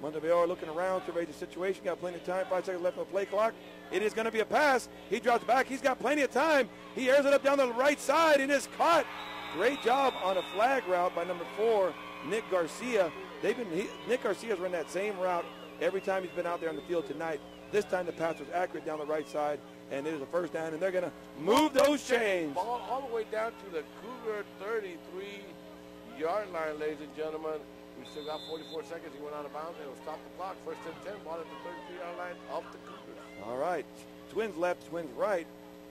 Montevideo looking around, surveys the situation, got plenty of time, 5 seconds left on the play clock. It is going to be a pass. He drops back. He's got plenty of time. He airs it up down the right side and is caught. Great job on a flag route by number 4, Nick Garcia. Nick Garcia's run that same route every time he's been out there on the field tonight. This time the pass was accurate down the right side, and it is a 1st down, and they're going to move those chains. Ball all the way down to the Cougar 33-yard line, ladies and gentlemen. We still got 44 seconds. He went out of bounds. It'll stop the clock. 1st and 10. Ball at the 33-yard line of the Cougars. All right. Twins left, twins right.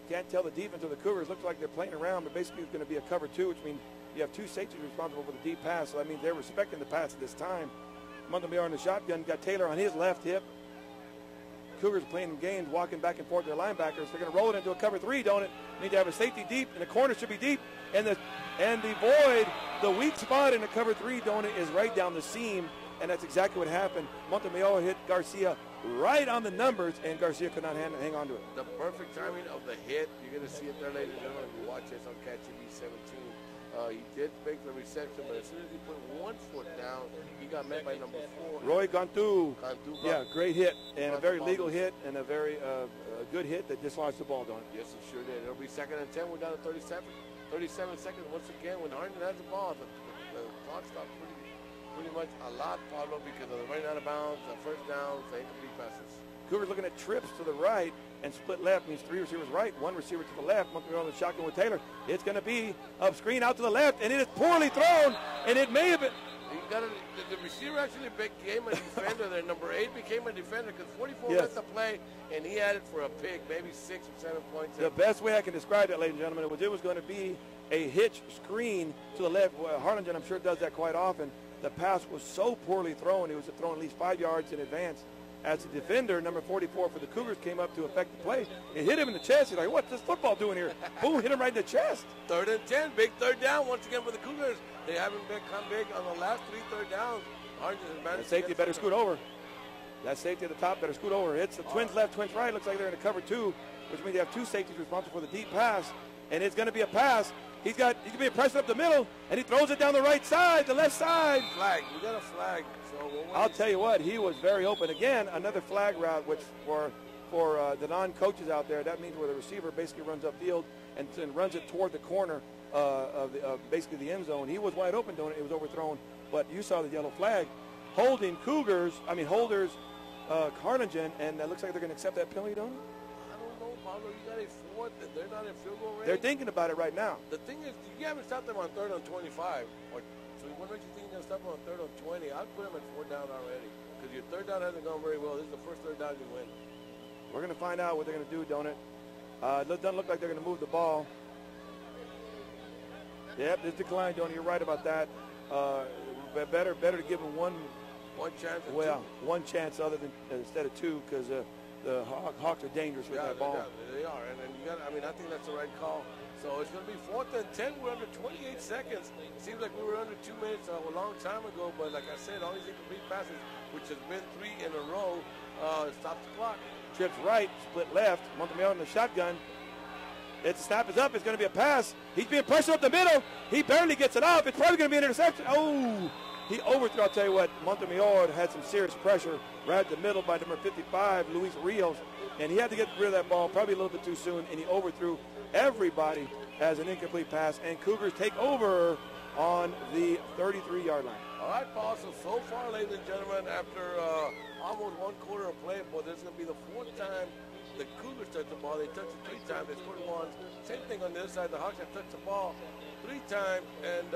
Can't tell the defense of the Cougars. Looks like they're playing around, but basically it's going to be a cover 2, which means you have 2 safeties responsible for the deep pass. So that means they're respecting the pass at this time. Montevideo in the shotgun. Got Taylor on his left hip. Cougars playing games, walking back and forth their linebackers. They're going to roll it into a cover 3, don't it? Need to have a safety deep, and the corner should be deep. And the void, the weak spot in the cover 3, don't it, is right down the seam, and that's exactly what happened. Montemayor hit Garcia right on the numbers, and Garcia could not hang on to it. The perfect timing of the hit. You're going to see it there, ladies and gentlemen. You watch this on Catch TV 17. He did make the reception, but as soon as he put one foot down, he got met by number 4. Roy Cantu. Yeah, great hit, and a very legal hit, and a very good hit that dislodged the ball, don't it? Yes, it sure did. It'll be 2nd and 10. We're down to 37 seconds. Once again, when Harlingen has the ball, the clock stops pretty much a lot, Pablo, because of the running out of bounds, the first downs, the incomplete passes. Cougars looking at trips to the right and split left, means 3 receivers right, 1 receiver to the left. Montemayor on the shotgun with Taylor. It's going to be a screen out to the left, and it is poorly thrown, and it may have been. The receiver actually became a defender there. Number 8 became a defender because 44 let the play, and he had it for a pick, maybe 6 or 7 points. The best way I can describe that, ladies and gentlemen, it was going to be a hitch screen to the left. Well, Harlingen, I'm sure, does that quite often. The pass was so poorly thrown, it was thrown at least 5 yards in advance. As the defender, number 44 for the Cougars, came up to affect the play. It hit him in the chest. He's like, what's this football doing here? Boom, hit him right in the chest. 3rd and 10, big 3rd down once again for the Cougars. They haven't come big on the last 3 third downs. The safety better scoot over. That safety at the top better scoot over. It's the twins left, twins right. Looks like they're in a cover 2, which means they have 2 safeties responsible for the deep pass. And it's going to be a pass. He's going to be pressed up the middle, and he throws it down the right side, the left side. Flag. We got a flag. So I'll tell you what, he was very open. Again, another flag route, which for the non-coaches out there, that means where the receiver basically runs upfield and runs it toward the corner of basically the end zone. He was wide open doing it. It was overthrown, but you saw the yellow flag. Holders, Harlingen, and it looks like they're going to accept that penalty, don't they? I don't know, Pablo. You got a 4th, and they're not in field goal range. They're thinking about it right now. The thing is, you haven't stopped them on 3rd and 25. So what makes you think you're going to stop them on 3rd and 20? I'd put them at 4th down already. Because your 3rd down hasn't gone very well. This is the first 3rd down you win. We're going to find out what they're going to do, don't it? It doesn't look like they're going to move the ball. Yep, this decline, don't it? You're right about that. Better to give them one chance. One chance other than instead of 2, because the Hawks are dangerous with that ball. They are, and I think that's the right call. So it's going to be 4th and 10. We're under 28 seconds. It seems like we were under 2 minutes a long time ago, but like I said, all these incomplete passes, which has been 3 in a row, stops the clock. Trips right, split left. Montemayor in the shotgun. The snap is up. It's going to be a pass. He's being pressured up the middle. He barely gets it off. It's probably going to be an interception. Oh, he overthrew. I'll tell you what, Montemayor had some serious pressure right at the middle by number 55, Luis Rios, and he had to get rid of that ball probably a little bit too soon, and he overthrew everybody as an incomplete pass, and Cougars take over on the 33-yard line. All right, Paul, so far, ladies and gentlemen, after almost 1 quarter of play, boy, this is going to be the 4th time the Cougars touched the ball. They touched it 3 times. They scored 1. Same thing on the other side. The Hawks have touched the ball 3 times, and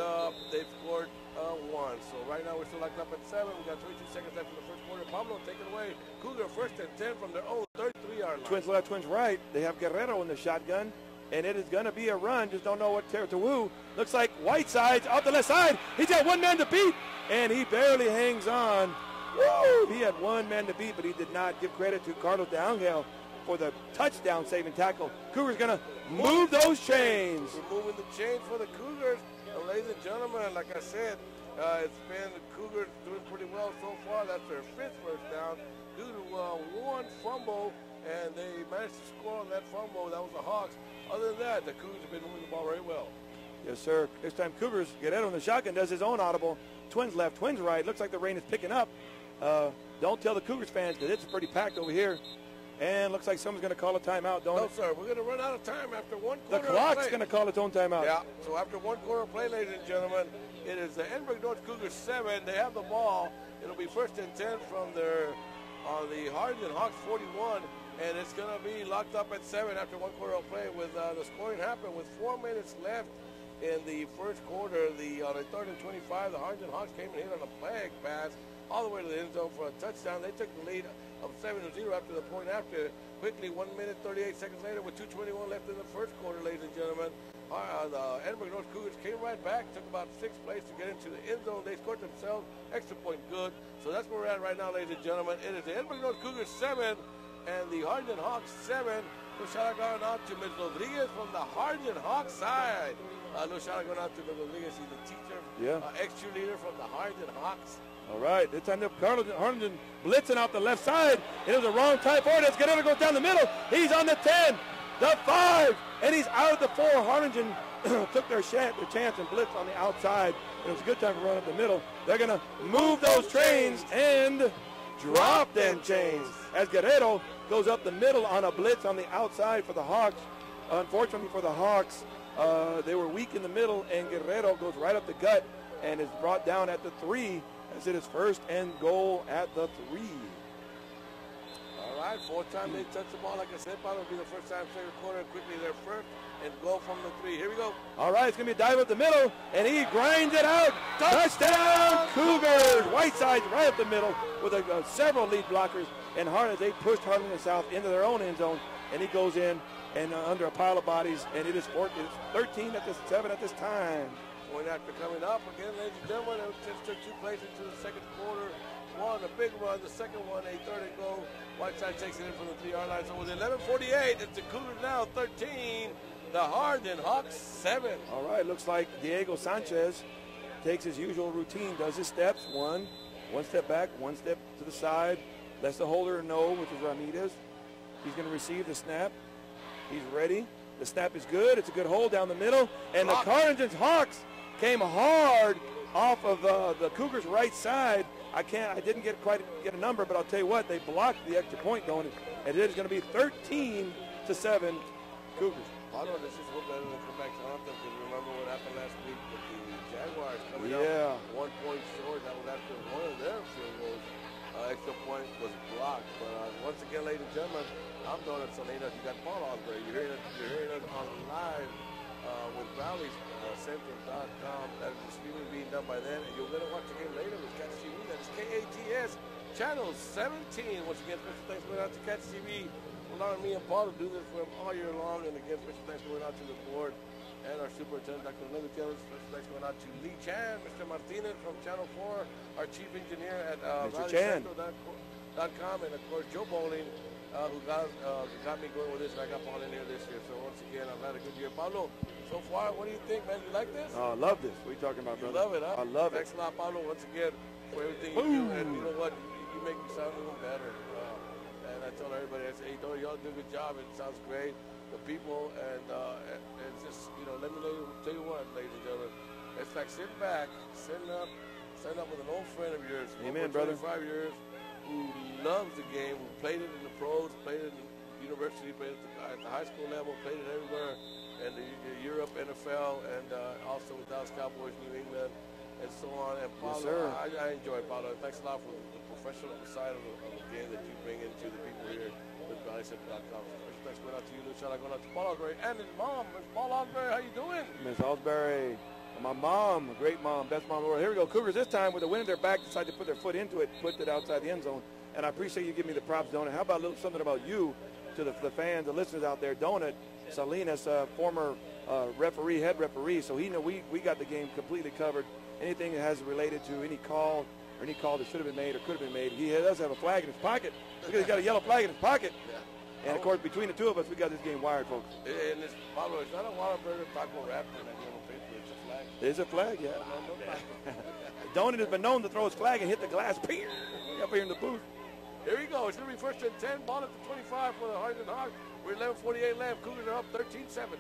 they've scored 1. So right now we're still locked up at 7. We got 22 seconds left in the first quarter. Pablo, take it away. Cougar 1st and 10 from their own 33-yard line. Twins left, twins right. They have Guerrero in the shotgun, and it is going to be a run. Just don't know what territory. Looks like Whiteside's out the left side. He's got 1 man to beat, and he barely hangs on. Woo! He had 1 man to beat, but he did not give credit to Carlos De Angel for the touchdown-saving tackle. Cougars going to move those chains. We're moving the chains for the Cougars. And ladies and gentlemen, like I said, it's been the Cougars doing pretty well so far. That's their 5th first down due to 1 fumble, and they managed to score on that fumble. That was the Hawks. Other than that, the Cougars have been moving the ball very well. Yes, sir. This time Cougars, Guerrero in the shotgun, does his own audible. Twins left, twins right. Looks like the rain is picking up. Don't tell the Cougars fans because it's pretty packed over here. And looks like someone's going to call a timeout, don't it? No, sir. We're going to run out of time after 1 quarter. The clock's going to call its own timeout. Yeah. So after 1 quarter play, ladies and gentlemen, it is the Edinburg North Cougars 7. They have the ball. It'll be 1st and 10 from the Harlingen Hawks 41. And it's going to be locked up at 7 after 1 quarter of play with the scoring happened with 4 minutes left in the first quarter. On a 3rd and 25, the Harlingen Hawks came and hit on a flag pass all the way to the end zone for a touchdown. They took the lead of 7-0 after the point after. Quickly, 1 minute, 38 seconds later with 2:21 left in the first quarter, ladies and gentlemen. The Edinburg North Cougars came right back, took about 6 plays to get into the end zone. They scored themselves extra point good. So that's where we're at right now, ladies and gentlemen. It is the Edinburg North Cougars 7, and the Harlingen Hawks 7. No shout out going out to Ms. Rodriguez from the Harlingen Hawks side. No shout out going out to Ms. Rodriguez. He's a teacher, ex-cheerleader from the Harlingen Hawks. All right, this time Harlingen blitzing out the left side. It was the wrong type forward. As Guerrero goes down the middle. He's on the 10, the 5, and he's out of the 4. Harlingen took their chance and blitzed on the outside. It was a good time to run up the middle. They're going to move those trains and drop them chains. As Guerrero goes up the middle on a blitz on the outside for the Hawks. Unfortunately for the Hawks, they were weak in the middle, and Guerrero goes right up the gut and is brought down at the 3 as it is first and goal at the 3. All right, fourth time they touch the ball. Like I said, probably will be the first time second quarter, and quickly they're first and go from the 3. Here we go. All right, it's going to be a dive up the middle, and he grinds it out. Touchdown, Cougars! Whiteside's right up the middle with several lead blockers, and they pushed Harlingen South into their own end zone, and he goes in and under a pile of bodies, and it is 13 at this 7 at this time. Point after coming up again, ladies and gentlemen, it just took 2 plays into the second quarter. One, a big run. The second one, a third and goal. Whiteside takes it in from the 3-yard line. So with 11:48, it's the Cougars now 13. The Harlingen Hawks 7. All right, looks like Diego Sanchez takes his usual routine, does his steps. One step back, 1 step to the side. Lets the holder know, which is Ramirez. He's going to receive the snap. He's ready. The snap is good. It's a good hold down the middle. And the Harlingen Hawks came hard off of the Cougars' right side. I didn't quite get a number, but I'll tell you what, they blocked the extra point going, and it is going to be 13-7 Cougars. Paulo, this is what better than come back to Hampton, because remember what happened last week with the Jaguars coming out 1 point short. That was after one of their field goals. Extra point was blocked. But once again, ladies and gentlemen, I'm Donald Salinas. You got Paul Osbury. You're hearing us on live with RowleyCentral.com. That is the streaming being done by them, and you're going to watch the game later with Catch TV. That is KATS Channel 17. Once again, special thanks going out to Catch TV, allowing me and Paul to do this for him all year long. And again, special thanks going out to the board and our superintendent, Dr. Linda Taylor. Special thanks going out to Lee Chan, Mr. Martinez from Channel 4, our chief engineer at RowleyCentral.com, and of course Joe Bowling, who got me going with this, and I got Paul in here this year. So once again, I've had a good year. Pablo, so far, what do you think, man? You like this? I love this. What are you talking about, brother? You love it, huh? I love it. Thanks a lot, Pablo, once again, for everything you do. And you know what? You make me sound even better. And I told everybody, I said, hey, y'all do a good job. It sounds great. The people, and just, let me tell you what, ladies and gentlemen. It's like sitting back, setting up with an old friend of yours. Amen, brother. 25 years, who loves the game, who played it in the pros, played it in the university, played it at the high school level, played it everywhere, and the Europe, NFL, and also with Dallas Cowboys, New England, and so on. And Paulo, yes, I enjoy Paulo. Thanks a lot for the professional side of the game that you bring into the people here with RowleyCentral.com. Thanks going out to you, Luciano, going out to Paul Osbury, and his mom, Miss Paul Osbury. How you doing? Miss Osbury, my mom, a great mom, best mom in the world. Here we go. Cougars this time with the wind at their back decide to put their foot into it, put it outside the end zone. And I appreciate you giving me the props, Donut. How about a little something about you to the fans, the listeners out there? Donut Salinas, former referee, head referee, so he know we got the game completely covered. Anything that has related to any call or any call that should have been made or could have been made. He does have a flag in his pocket. Look, he's got a yellow flag in his pocket. Yeah. And, of course, between the two of us, we got this game wired, folks. And this, Pablo, it's not a Whataburger taco wrapper in that yellow paper. It's a flag. It's a flag, yeah. Donut has been known to throw his flag and hit the glass up here in the booth. Here we go. It's going to be first and 10. Ball at the 25 for the Harlingen Hawks. We're 11:48 left. Cougars are up 13-7.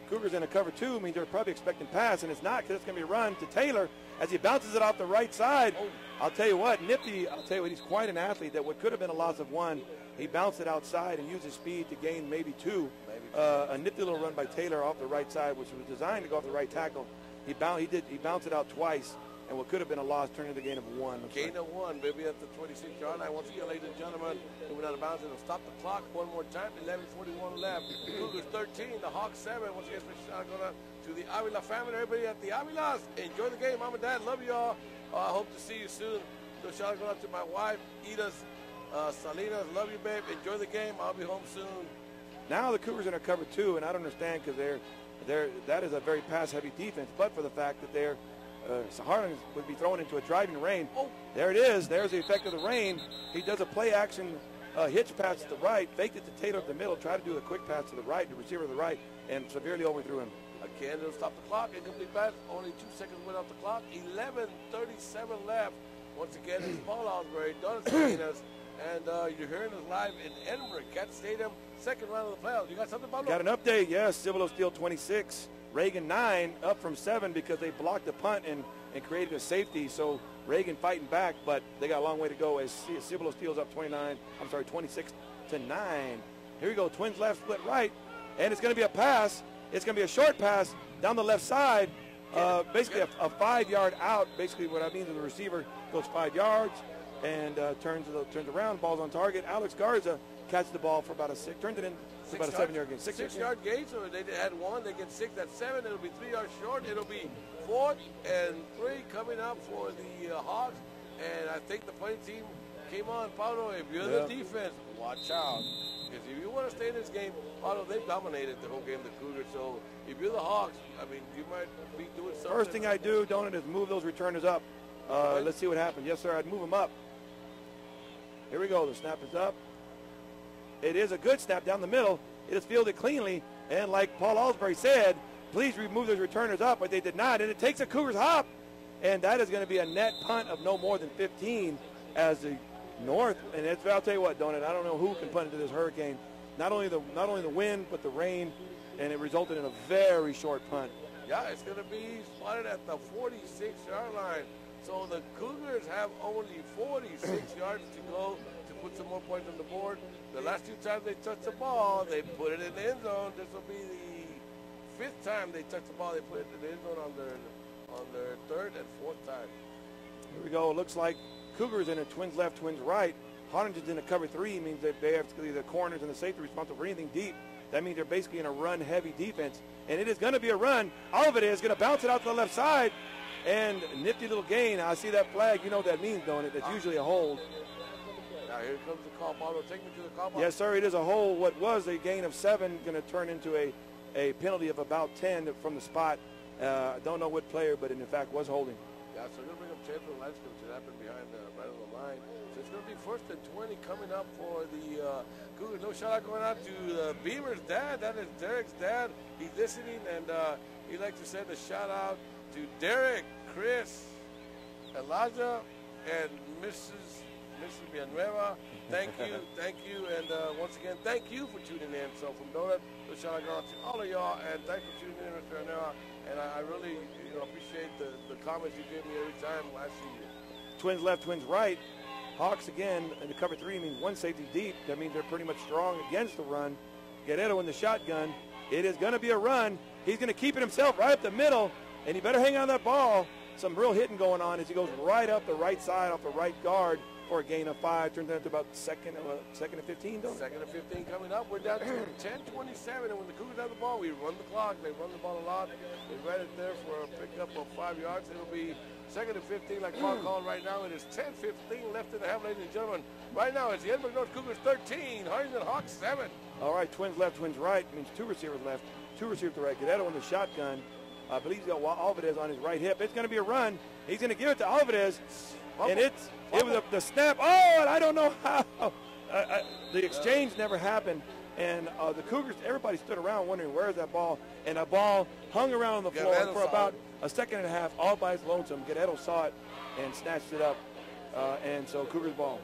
Cougars in a cover 2 means they're probably expecting pass, and it's not, because it's going to be a run to Taylor as he bounces it off the right side. Oh. I'll tell you what, Nifty, he's quite an athlete. That what could have been a loss of 1, he bounced it outside and used his speed to gain maybe 2. A nifty little run by Taylor off the right side, which was designed to go off the right tackle. He bounced it out twice, and what could have been a loss turned into a gain of 1. Gain of 1, baby, at the 26-yard line. Once again, ladies and gentlemen, moving out of bounds. It'll stop the clock one more time. 11:41 left. Cougars 13, the Hawks 7. Once again, special shout out to the Avila family, everybody at the Avilas. Enjoy the game, Mom and Dad. Love y'all. I hope to see you soon. So shout out to my wife, Edith Salinas. Love you, babe. Enjoy the game. I'll be home soon. Now the Cougars are in a cover 2, and I don't understand, because that is a very pass-heavy defense, but for the fact that Harlingen would be thrown into a driving rain. Oh. There it is. There's the effect of the rain. He does a play action hitch pass to the right, faked it to Taylor at the middle, tried to do a quick pass to the right, the receiver to the right, and severely overthrew him. Again, it'll stop the clock. Incomplete pass. Only 2 seconds went off the clock. 11:37 left. Once again, it's Paul Osbury, Donis Salinas, and you're hearing us live in Edinburg, Cat Stadium, second round of the playoffs. You got something, Pablo? Got an update, yes. Cibolo Steel 26, Reagan 9, up from 7 because they blocked the punt and created a safety. So Reagan fighting back, but they got a long way to go as Cibolo Steel's up 26 to 9. Here we go, Twins left, split right, and it's going to be a pass. It's going to be a short pass down the left side, basically a 5-yard out. Basically what that means is the receiver goes 5 yards and turns around, ball's on target. Alex Garza catches the ball for about a 6, turns it in for about a 7-yard gain. 6-yard gain, so they had 1, they get 6, that's 7. It'll be 3 yards short. It'll be 4th and 3 coming up for the Hawks. And I think the playing team came on. Paulo, if you're the defense, watch out. Because if you want to stay in this game, Paulo, they've dominated the whole game, the Cougars. So if you're the Hawks, I mean, you might be doing something. First thing I do, Donut, is move those returners up. Let's see what happens. Yes, sir, I'd move them up. Here we go. The snap is up. It is a good snap down the middle. It is fielded cleanly. And like Paul Osbury said, please remove those returners up, but they did not. And it takes a Cougars hop. And that is going to be a net punt of no more than 15 as the North. And I'll tell you what, Donut, I don't know who can punt into this hurricane. Not only the wind, but the rain. And it resulted in a very short punt. Yeah, it's going to be spotted at the 46-yard line. So the Cougars have only 46 yards to go to put some more points on the board. The last 2 times they touched the ball, they put it in the end zone. This will be the 5th time they touched the ball. They put it in the end zone on their 3rd and 4th time. Here we go. It looks like Cougars in a twins left, twins right. Harlingen's in a cover 3, means that they have to be the corners and the safety responsible for anything deep. That means they're basically in a run-heavy defense. And it is going to be a run. All of it is going to bounce it out to the left side. And nifty little gain. I see that flag. You know what that means, don't it? That's usually a hold. Now here comes the call, Paulo. Take me to the call box. Yes, sir. It is a hold. What was a gain of 7 going to turn into a penalty of about 10 from the spot. I don't know what player, but it in fact was holding. Yeah, so we're going to bring up Chance for the line scrimmage. It happened behind right on the line. So it's going to be 1st and 20 coming up for the Cougars. No shout out going out to Beamer's dad. That is Derek's dad. He's listening, and he'd like to send a shout out to Derek, Chris, Elijah, and Mrs. Villanueva. Thank you, and once again, thank you for tuning in. So from Donut, a shout out to all of y'all, and thanks for tuning in, Mr. Villanueva. And I really, appreciate the comments you give me every time I see you. Twins left, twins right. Hawks again in the cover 3 means 1 safety deep. That means they're pretty much strong against the run. Guerrero in the shotgun. It is going to be a run. He's going to keep it himself right up the middle, and he better hang on that ball. Some real hitting going on as he goes right up the right side off the right guard for a gain of 5. Turns out to about second and 15, don't it? 2nd and 15 coming up. We're down to 10:27, and when the Cougars have the ball, we run the clock. They run the ball a lot. They ran it there for a pickup of 5 yards. It'll be 2nd and 15, like Paul called right now. It is 10:15 left in the half, ladies and gentlemen. Right now, it's the Edinburg North Cougars 13, Harlingen Hawks 7. All right, twins left, twins right means 2 receivers left, 2 receivers to right. Guerrero in the shotgun. I believe he's got Alvarez on his right hip. It's going to be a run. He's going to give it to Alvarez, and it was the snap. Oh, and I don't know how. The exchange never happened, and the Cougars, everybody stood around wondering where's that ball, and a ball hung around on the floor for about a second and a half, all by his lonesome. Guerrero saw it and snatched it up, and so Cougars ball.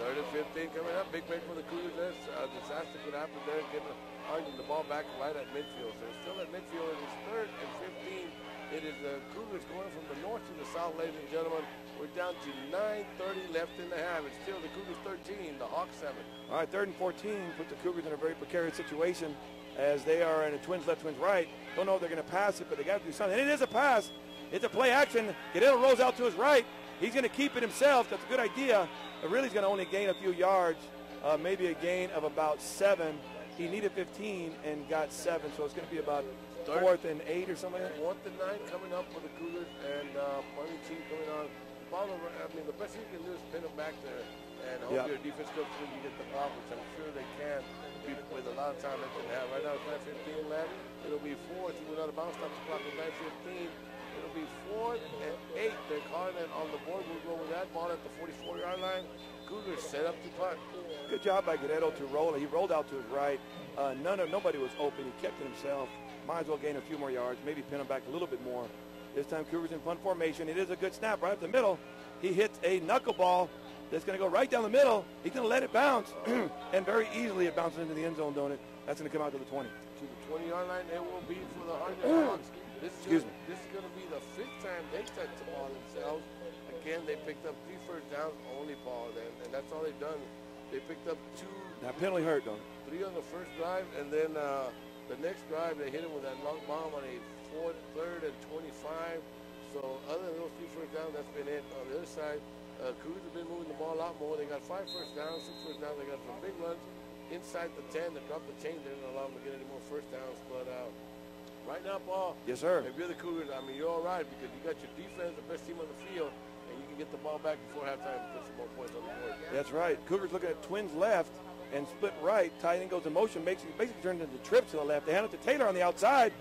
3rd and 15 coming up. Big break for the Cougars. Disaster could happen there. Getting the ball back right at midfield. So it's still at midfield. It is 3rd and 15. It is the Cougars going from the north to the south, ladies and gentlemen. We're down to 9:30 left in the half. It's still the Cougars 13, the Hawks 7. All right, 3rd and 14 put the Cougars in a very precarious situation as they are in a twins left, twins right. Don't know if they're going to pass it, but they got to do something. And it is a pass. It's a play action. Guerrero rolls out to his right. He's going to keep it himself. That's a good idea. But really, he's going to only gain a few yards, maybe a gain of about 7. He needed 15 and got 7, so it's going to be about 4th and 8 or something like that. 4th and 9 coming up for the Cougars, and Money team coming on. The best thing you can do is pin them back there, and hope your defense comes through and you get the ball, which I'm sure they can with a lot of time that they have. Right now, it's 9:15 left. It'll be 4th. He went out of bounds, stop the clock at 9:15. It'll be 4th and 8. They're calling it on the board. We'll go with that ball at the 44-yard line. Cougars set up to punt. Good job by Guerrero to roll it. He rolled out to his right. Nobody was open. He kept it himself. Might as well gain a few more yards, maybe pin him back a little bit more. This time Cougars in punt formation. It is a good snap right up the middle. He hits a knuckleball that's going to go right down the middle. He's going to let it bounce, and very easily it bounces into the end zone, don't it? That's going to come out to the 20. To the 20-yard line, it will be for the Harlingen Hawks. This is going to be the 5th time they touched the ball themselves. Again, they picked up 3 first downs only, Paul, and that's all they've done. They picked up 2. That penalty hurt, don't it? 3 on the first drive, and then the next drive they hit him with that long bomb on a 4th, 3rd, and 25. So other than those 3 first downs, that's been it. On the other side, Cougars have been moving the ball a lot more. They got 5 first downs, 6 first downs. They got some big runs inside the 10. They dropped the chain. They didn't allow them to get any more first downs. But right now, Paul, yes, sir. If you're the Cougars, I mean, you're all right because you got your defense, the best team on the field, and you can get the ball back before halftime and put some more points on the board. That's right. Cougars looking at twins left and split right. Tight end goes in motion, basically turns into trips to the left. They hand it to Taylor on the outside.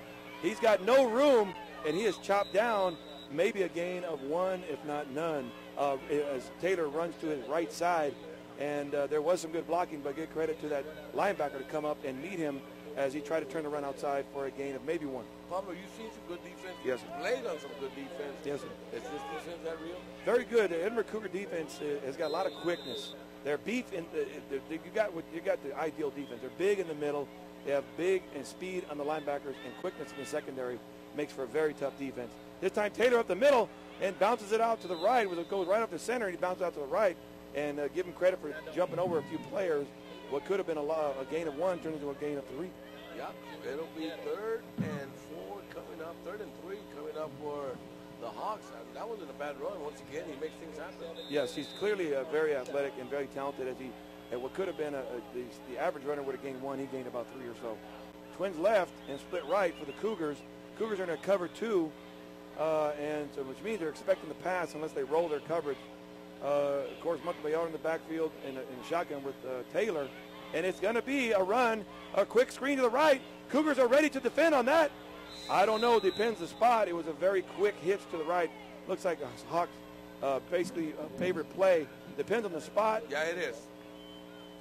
He's got no room, and he is chopped down. Maybe a gain of 1, if not none, as Taylor runs to his right side. And there was some good blocking, but give credit to that linebacker to come up and meet him as he tried to turn the run outside for a gain of maybe 1. Palmer, you've seen some good defense. Yes, sir. You played on some good defense. Yes, sir. Is this defense that real? Very good. The Edinburg Cougar defense has got a lot of quickness. They're beef in you got the ideal defense. They're big in the middle. They have big and speed on the linebackers and quickness in the secondary. Makes for a very tough defense. This time Taylor up the middle and bounces it out to the right. It goes right up the center, and he bounces out to the right. And give him credit for jumping over a few players. What could have been a gain of 1 turned into a gain of 3. Yeah, it'll be 3rd and 4 coming up, 3rd and 3 coming up for the Hawks. I mean, that wasn't a bad run. Once again, he makes things happen. Yes, he's clearly very athletic and very talented. At what could have been the average runner would have gained 1, he gained about 3 or so. Twins left and split right for the Cougars. Cougars are in a cover 2, and so which means they're expecting the pass unless they roll their coverage. Of course, Montemayor in the backfield in a shotgun with Taylor. And it's going to be a run, a quick screen to the right. Cougars are ready to defend on that. I don't know. Depends the spot. It was a very quick hitch to the right. Looks like a Hawks basically a favorite play. Depends on the spot. Yeah, it is.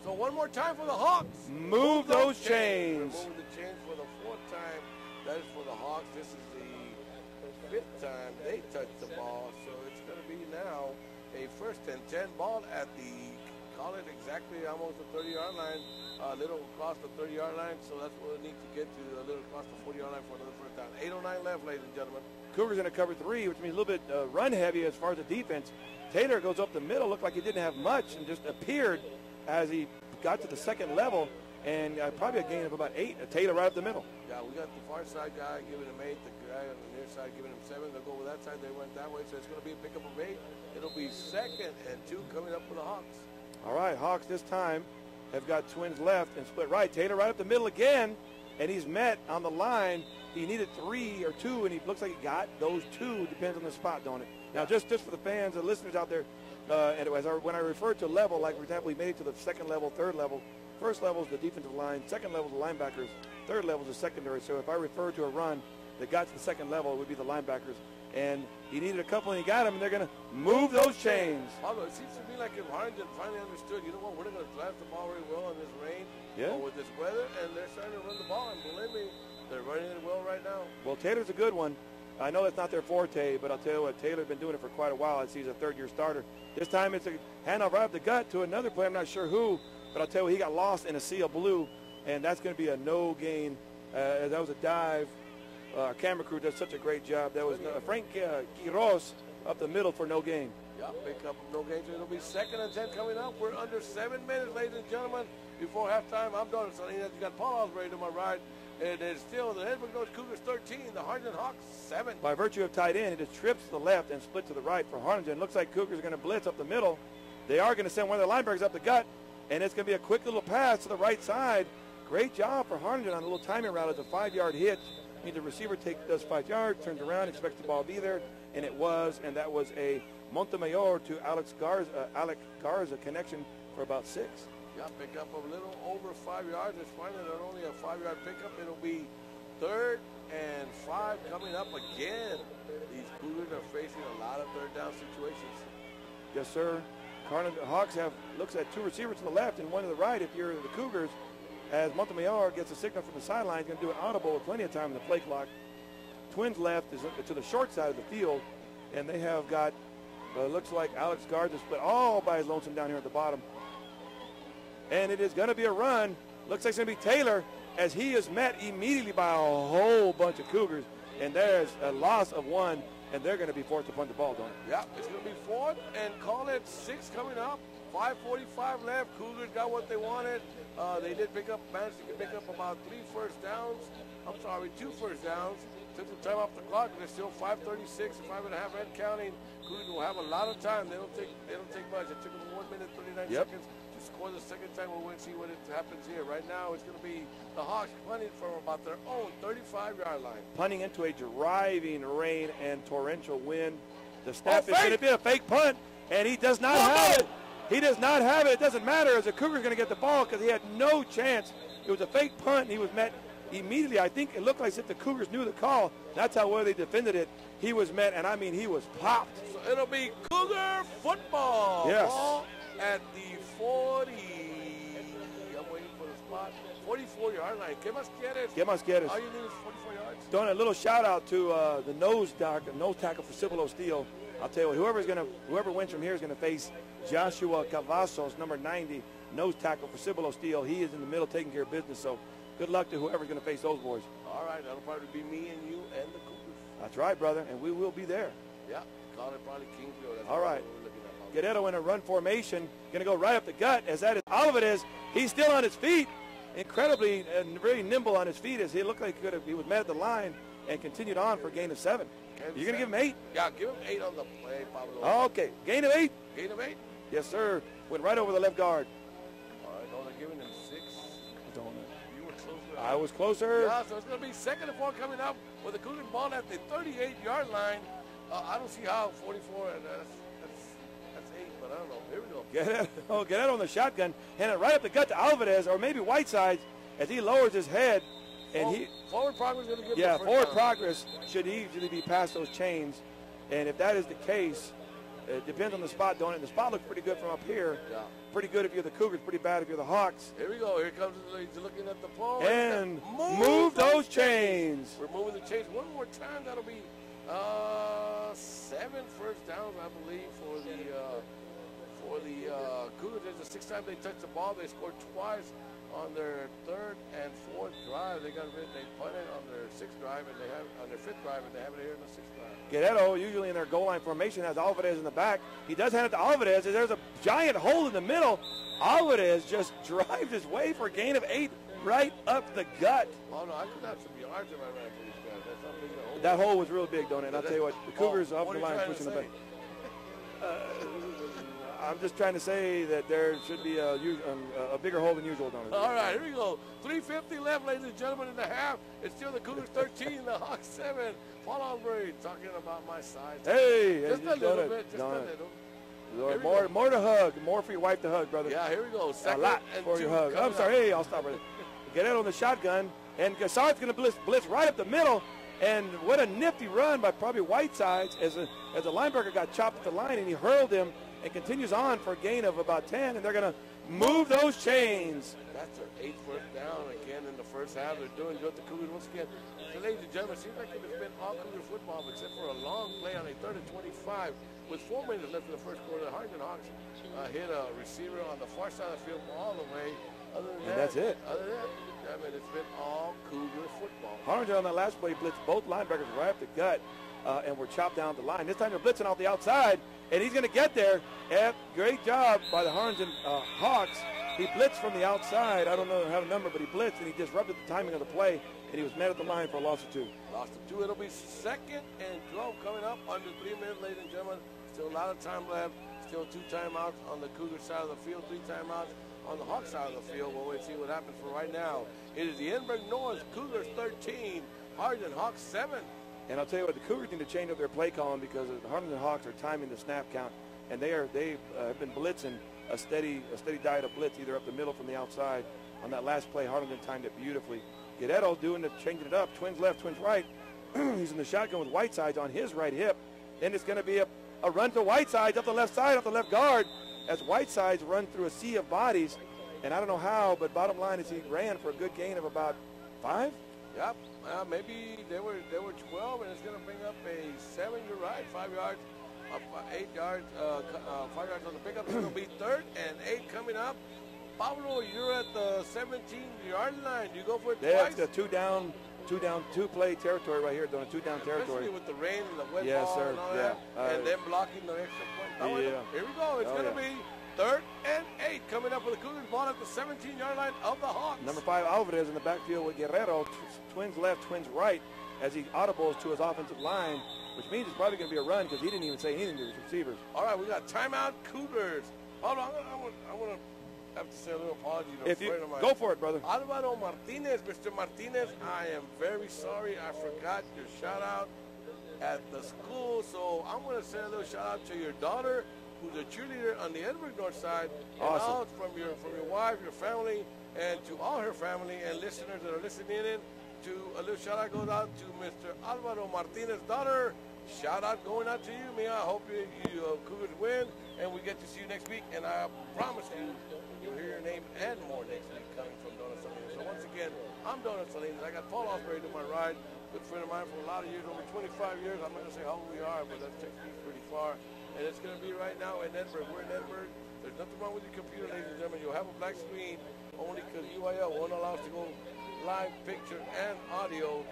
So one more time for the Hawks. Move those chains. Move the chains for the 4th time. That is for the Hawks. This is the 5th time they touched the ball. So it's going to be now a 1st and 10 ball at the, call it exactly almost the 30-yard line, a little across the 30-yard line, so that's what we need to get to, a little across the 40-yard line for another 1st down. 8:09 left, ladies and gentlemen. Cougars in a cover 3, which means a little bit run heavy as far as the defense. Taylor goes up the middle, looked like he didn't have much, and just appeared as he got to the 2nd level, and probably a gain of about 8. Taylor right up the middle. Yeah, we got the far side guy giving him 8, the guy on the near side giving him 7. They'll go with that side. They went that way, so it's going to be a pickup of 8. It'll be 2nd and 2 coming up for the Hawks. All right, Hawks this time have got twins left and split right. Taylor right up the middle again, and he's met on the line. He needed 3 or 2, and he looks like he got those 2. Depends on the spot, don't it? Now, just for the fans and listeners out there, when I refer to level, like, for example, he made it to the 2nd level, 3rd level. 1st level is the defensive line. 2nd level is the linebackers. 3rd level is the secondary. So if I refer to a run that got to the 2nd level, it would be the linebackers. And he needed a couple, and he got them, and they're going to move those chains. Although it seems to me like if Harlingen finally understood, you know what, we're going to drive the ball very well in this rain or with this weather, and they're starting to run the ball, and believe me, they're running it well right now. Well, Taylor's a good one. I know that's not their forte, but I'll tell you what, Taylor's been doing it for quite a while. He's a 3rd-year starter. This time it's a handoff right up the gut to another player. I'm not sure who, but I'll tell you what, he got lost in a sea of blue, and that's going to be a no gain. That was a dive. Our camera crew does such a great job. That was Frank Quiroz up the middle for no gain. Yeah, pick up no gain. So it'll be 2nd and 10 coming up. We're under 7 minutes, ladies and gentlemen, before halftime. I'm Donald Salinas. You got Paul Osbury to my right. And it's still the Edinburg Cougars 13, the Harlingen Hawks 7. By virtue of tight end, it just trips to the left and split to the right for Harlingen. Looks like Cougars are going to blitz up the middle. They are going to send one of their linebackers up the gut, and it's going to be a quick little pass to the right side. Great job for Harlingen on a little timing route. It's a 5-yard hitch. I mean, the receiver does 5 yards, turns around, expects the ball to be there, and it was. And that was a Montemayor to Alec Garza connection for about 6. Yeah, pick up a little over 5 yards. It's finally not only a 5-yard pickup, it'll be 3rd and 5 coming up again. These Cougars are facing a lot of third down situations. Yes, sir. Hawks looks at 2 receivers to the left and 1 to the right. If you're the Cougars, as Montemayor gets a signal from the sideline, he's going to do an audible with plenty of time in the play clock. Twins left is to the short side of the field, and they have got, looks like Alex Guards is split all by his lonesome down here at the bottom. And it is going to be a run. Looks like it's going to be Taylor, as he is met immediately by a whole bunch of Cougars. And there's a loss of 1, and they're going to be forced to punt the ball, don't it? Yeah, it's going to be 4th and call it 6 coming up. 5:45 left. Cougars got what they wanted. They did managed to pick up about 2 first downs. Took the time off the clock, and there's still 5:36 and 5.5 and counting. Cougars will have a lot of time. They don't take much. It took them 1 minute 39 seconds to score the second time. We'll wait and see what happens here. Right now, it's going to be the Hawks punting from about their own 35-yard line. Punting into a driving rain and torrential wind. The snap is going to be a fake punt, and he does not have it. He does not have it. It doesn't matter, as the Cougars going to get the ball because he had no chance. It was a fake punt, and he was met immediately. I think it looked like as if the Cougars knew the call. That's how well they defended it. He was met, and I mean, he was popped. So it'll be Cougar football. Yes. Ball at the 40. I'm waiting for the spot. 44-yard line. ¿Qué más quieres? ¿Qué más quieres? All you need is 44 yards. Doing a little shout out to the nose tackle for Cibolo Steel. I'll tell you what, whoever wins from here is going to face Joshua Cavazos, number 90, nose tackle for Cibolo Steel. He is in the middle taking care of business, so good luck to whoever's going to face those boys. All right, that'll probably be me and you and the Cougars. That's right, brother, and we will be there. Yeah, call it probably Kingsville. That's all right. Guerrero in a run formation, going to go right up the gut, as that is Alvarez. He's still on his feet, incredibly and very nimble on his feet, as he looked like he was met at the line and continued on for a gain of 7. You're going to give him 8? Yeah, give him 8 on the play, Pablo. Okay, gain of 8? Gain of 8? Yes, sir. Went right over the left guard. All right, no, they're giving him 6. You were closer. I was closer. Yeah, so it's going to be 2nd and 4 coming up with the Cougar ball at the 38-yard line. I don't see how 44, and that's 8, but I don't know. Here we go. Get it on the shotgun. Hand it right up the gut to Alvarez, or maybe Whitesides, as he lowers his head. And forward progress is going to give him forward progress should easily be past those chains. And if that is the case, it depends on the spot, don't it? The spot looks pretty good from up here. Yeah. Pretty good if you're the Cougars, pretty bad if you're the Hawks. Here we go. Here comes he's looking at the pole. And move those chains. We're moving the chains one more time. That'll be 7 first downs, I believe, for the Cougars. There's the 6th time they touched the ball. They scored twice on their 3rd and 4th drive. They punted on their 6th drive, and they have on their 5th drive, and they have it here in the 6th drive. Guerrero, usually in their goal line formation, has Alvarez in the back. He does hand it to Alvarez. There's a giant hole in the middle. Alvarez just drives his way for a gain of 8 right up the gut. Oh, no, I could have some yards in my right for these guys. That's not big enough. That hole was real big, don't it? And I'll tell you what, the Cougars off the line pushing the back. I'm just trying to say that there should be a bigger hole than usual, don't it? All right, here we go. 3:50 left, ladies and gentlemen, in the half. It's still the Cougars 13, the Hawks 7. Paul Albury talking about my size. Hey, just a little bit, just a little. More to hug, more for your wife to hug, brother. Yeah, here we go. A lot for your hug. I'm sorry. Hey, I'll stop right there. Get out on the shotgun, and Gassard's going to blitz right up the middle. And what a nifty run by probably Whitesides as the linebacker got chopped at the line, and he hurled him and continues on for a gain of about 10, and they're going to move those chains. That's their 8th first down again in the first half. They're doing good. The Cougars once again. So, ladies and gentlemen, it seems like it's been all Cougar football except for a long play on a 3rd and 25 with 4 minutes left in the first quarter. The Harlingen Hawks hit a receiver on the far side of the field all the way. Other than that, that's it. Other than that, I mean, it's been all Cougar football. Harlingen on that last play blitzed both linebackers right up the gut and were chopped down the line. This time they're blitzing off the outside, and he's going to get there. Great job by the Harlingen Hawks. He blitzed from the outside. I don't know how to number, but he blitzed, and he disrupted the timing of the play, and he was met at the line for a loss of 2. Loss of 2. It'll be 2nd and 12 coming up under 3 minutes, ladies and gentlemen. Still a lot of time left. Still 2 timeouts on the Cougar side of the field, 3 timeouts on the Hawk side of the field. We'll wait and see what happens for right now. It is the Edinburg North Cougars 13, Harlingen Hawks 7. And I'll tell you what, the Cougars need to change up their play calling because the Harlingen Hawks are timing the snap count, and they've been blitzing a steady diet of blitz, either up the middle from the outside. On that last play, Harlingen timed it beautifully. Guerrero changing it up, twins left, twins right. He's in the shotgun with Whitesides on his right hip. Then it's going to be a run to Whitesides up the left side, up the left guard, as Whitesides run through a sea of bodies. And I don't know how, but bottom line is he ran for a good gain of about 5. Yep. Maybe they were 12, and it's going to bring up a 7. You're right, 5 yards, 8 yards, 5 yards on the pickup. It's going to be 3rd and 8 coming up. Pablo, you're at the 17-yard line. You go for it yeah, twice? It's a two-play territory right here, doing a 2-down territory. Especially with the rain and the wet yes, ball sir. and all yeah. that, and then blocking the extra point. Yeah. Here we go. It's going to be 3rd and 8 coming up with the Cougars ball at the 17-yard line of the Hawks. Number 5, Alvarez in the backfield with Guerrero, twins left, twins right, as he audibles to his offensive line, which means it's probably going to be a run because he didn't even say anything to his receivers. All right, we got timeout Cougars. Hold on, I want to have to say a little apology to a friend of mine. Go for it, brother. Alvaro Martinez, Mr. Martinez, I am very sorry. I forgot your shout-out at the school, so I'm going to send a little shout-out to your daughter, who's a cheerleader on the Edinburg North Side. Awesome. And from your wife, your family, and to all her family and listeners that are listening in. A little shout-out goes out to Mr. Alvaro Martinez's daughter. Shout-out going out to you, Mia. I hope you Cougars win, and we get to see you next week. And I promise you'll hear your name and more next week coming from Donuts Salinas. So once again, I'm Donuts Salinas. I got Paul Osprey to my ride, good friend of mine for a lot of years, over 25 years. I'm not going to say how old we are, but that takes me pretty far. And it's going to be right now in Edinburg. We're in Edinburg. There's nothing wrong with your computer, ladies and gentlemen. You'll have a black screen only because UIL won't allow us to go live picture and audio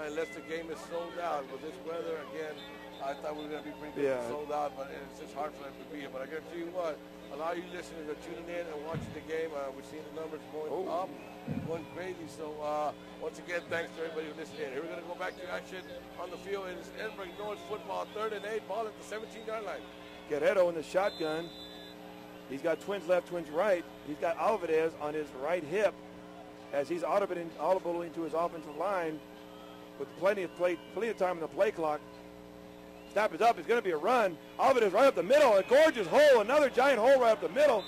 unless the game is sold out. With this weather, again, I thought we were going to be pretty good sold out, but it's just hard for them to be here. But I guarantee you what, a lot of you listeners are tuning in and watching the game. We're seeing the numbers going up, going crazy. So once again, thanks to everybody who listened in. Here we're going to go back to action on the field. It is Edinburg North football, 3rd and 8, ball at the 17-yard line. Guerrero in the shotgun. He's got twins left, twins right. He's got Alvarez on his right hip as he's audibling to his offensive line with plenty of time in the play clock. Snap is up. It's going to be a run. Alvarez right up the middle. A gorgeous hole. Another giant hole right up the middle.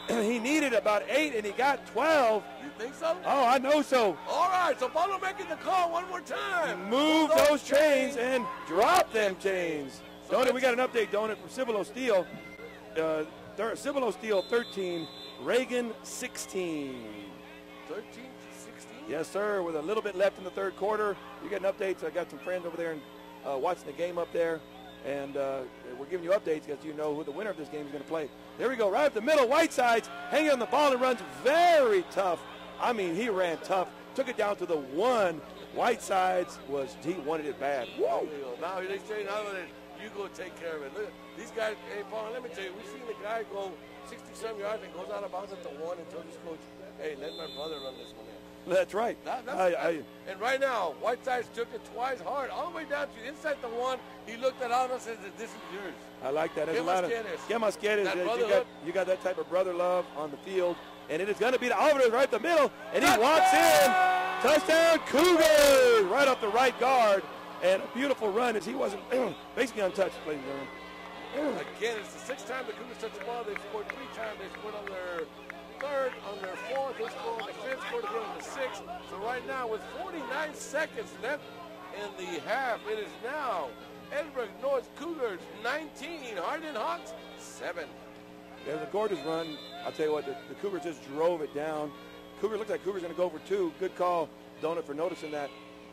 He needed about 8, and he got 12. You think so? Oh, I know so. All right, so Pablo making the call one more time. Move those chains and drop them chains. So Donut, we got an update, Donut, from Cibolo Steel. Cibolo Steel 13, Reagan 16. 13 to 16? Yes, sir, with a little bit left in the 3rd quarter. You get an update. So I got some friends over there and watching the game up there, and we're giving you updates because you know who the winner of this game is going to play. There we go, right up the middle. Whitesides hanging on the ball and runs very tough. I mean, he ran tough. Took it down to the 1. Whitesides he wanted it bad. Whoa! Now they say, you go take care of it. Look, these guys, hey, Paul, let me tell you, we've seen the guy go 60-some yards and goes out of bounds at the 1 and tells his coach, hey, let my brother run this one in. That's right. And right now, Whitesides took it twice hard, all the way down to inside the 1. He looked at all of us and said, this is yours. I like that. There's a lot of you got that type of brother love on the field. And it is going to be the Alvarez right up the middle. And he walks in. Touchdown, Cougars! Right up the right guard. And a beautiful run as he wasn't basically untouched, ladies and gentlemen. Again, it's the 6th time the Cougars touched the ball. They've scored 3 times. They scored on their 3rd, on their 4th, they scored on the 5th, scored again on the 6th. So right now, with 49 seconds left in the half, it is now Edinburg North Cougars 19, Harlingen Hawks 7. There's a gorgeous run. I'll tell you what, the Cougars just drove it down. Looks like Cougars going to go for 2. Good call, Donut, for noticing that,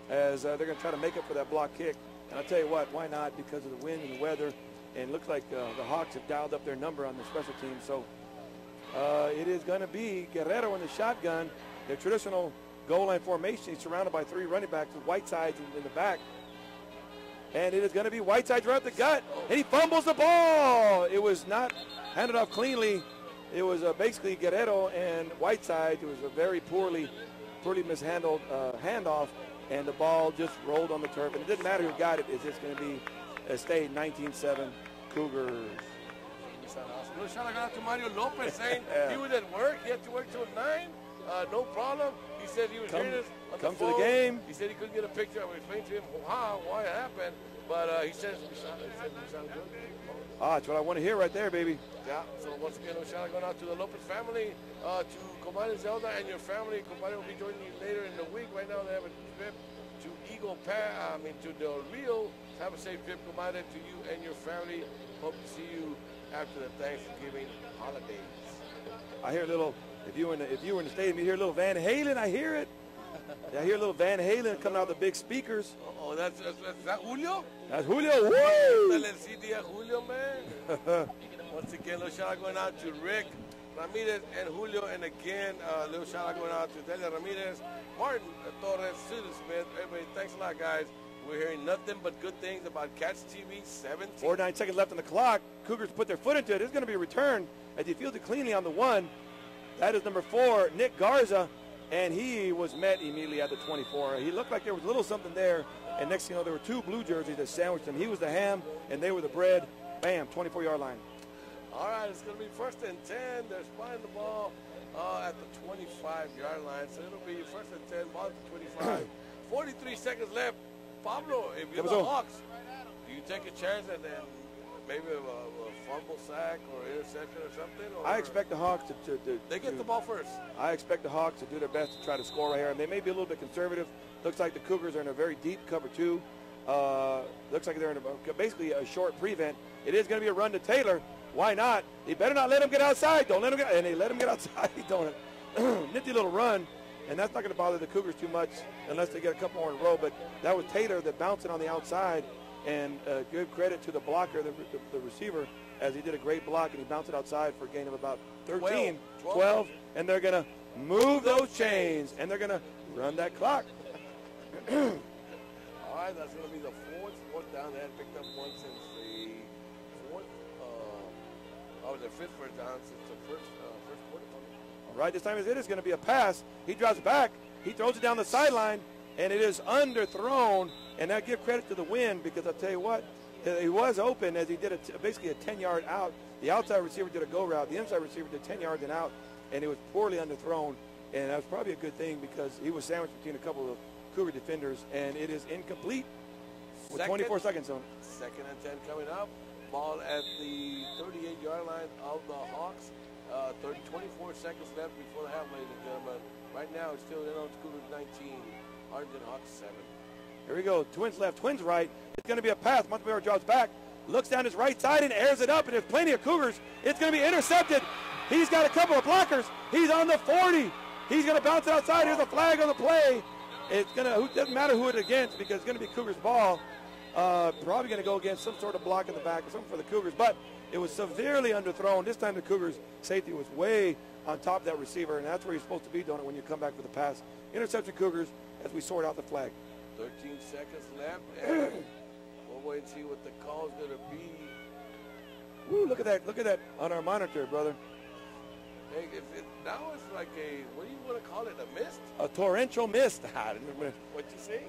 as they're going to try to make up for that block kick. And I'll tell you what, why not? Because of the wind and the weather. And it looks like the Hawks have dialed up their number on the special team. So it is going to be Guerrero in the shotgun. Their traditional goal line formation. He's surrounded by 3 running backs with Whitesides in the back. And it is going to be Whitesides right up the gut. And he fumbles the ball. It was not handed off cleanly. It was basically Guerrero and Whitesides. It was a very poorly mishandled handoff. And the ball just rolled on the turf. And it didn't matter who got it. It's just going to be stayed 19-7 Cougars. Shout out to Mario Lopez saying he was at work. He had to work till 9. no problem. He said he was hearing this on come the phone. to the game. He said he couldn't get a picture. I explained to him why it happened. But he says we sound good. Ah, that's what I want to hear right there, baby. Yeah, so once again, a shout out going out to the Lopez family, to Compadre Zelda and your family. Compadre will be joining you later in the week. Right now, they have a trip to to Del Rio. Have a safe trip, Compadre, to you and your family. Hope to see you after the Thanksgiving holidays. I hear a little, if you were in the stadium, you hear a little Van Halen. I hear it. Yeah, I hear a little Van Halen coming out the big speakers. Oh, that's that Julio? That's Julio. Woo! El CD Julio, man. Once again, little shout out going out to Rick Ramirez and Julio, and again, little shout out going out to Delia Ramirez, Martin Torres, Susan Smith. Everybody, thanks a lot, guys. We're hearing nothing but good things about Catch TV 17. 49 seconds left on the clock. Cougars put their foot into it. It's going to be a return as he fields it cleanly on the 1. That is number 4, Nick Garza, and he was met immediately at the 24. He looked like there was a little something there, and next thing you know, there were 2 blue jerseys that sandwiched him. He was the ham, and they were the bread. Bam, 24-yard line. All right, it's going to be 1st and 10. They're spotting the ball at the 25-yard line, so it'll be 1st and 10, ball at the 25. 43 seconds left. Pablo, if you're the Hawks, do you take a chance and then maybe a fumble sack or interception or something? Or I expect the Hawks to they get the ball first. I expect the Hawks to do their best to try to score right here. And they may be a little bit conservative. Looks like the Cougars are in a very deep cover 2. Looks like they're in basically a short prevent. It is going to be a run to Taylor. Why not? They better not let him get outside. Don't let him get. And they let him get outside. Don't. Nifty little run. And that's not going to bother the Cougars too much unless they get a couple more in a row. But that was Taylor that bounced it on the outside. And give credit to the blocker, the receiver, as he did a great block, and he bounced it outside for a gain of about 13, 12. And they're going to move those chains, and they're going to run that clock. All right, that's going to be the fourth down. They had picked up one since the fifth first down since the first quarter. All right, this time it is going to be a pass. He drops back. He throws it down the sideline, and it is underthrown. And I give credit to the wind because I'll tell you what, he was open as he did basically a 10-yard out. The outside receiver did a go route. The inside receiver did 10 yards and out, and it was poorly underthrown. And that was probably a good thing because he was sandwiched between a couple of Cougar defenders, and it is incomplete with 24 seconds on it. 2nd and 10 coming up. Ball at the 38-yard line of the Hawks. 24 seconds left before the half, ladies and gentlemen. Right now, it's still in on Cougars 19, Harlingen Hawks 7. Here we go. Twins left, twins right. It's going to be a pass. Montemayor drops back, looks down his right side and airs it up, and there's plenty of Cougars. It's going to be intercepted. He's got a couple of blockers. He's on the 40. He's going to bounce it outside. Here's a flag on the play. It doesn't matter who it's against because it's going to be Cougars' ball. Probably going to go against some sort of block in the back or something for the Cougars, but it was severely underthrown. This time the Cougars' safety was way on top of that receiver, and that's where you're supposed to be doing it when you come back for the pass. Interception Cougars as we sort out the flag. 13 seconds left, and we'll wait and see what the call's going to be. Woo, look at that. Look at that on our monitor, brother. Hey, now it's like what do you want to call it, a mist? A torrential mist. What'd you say?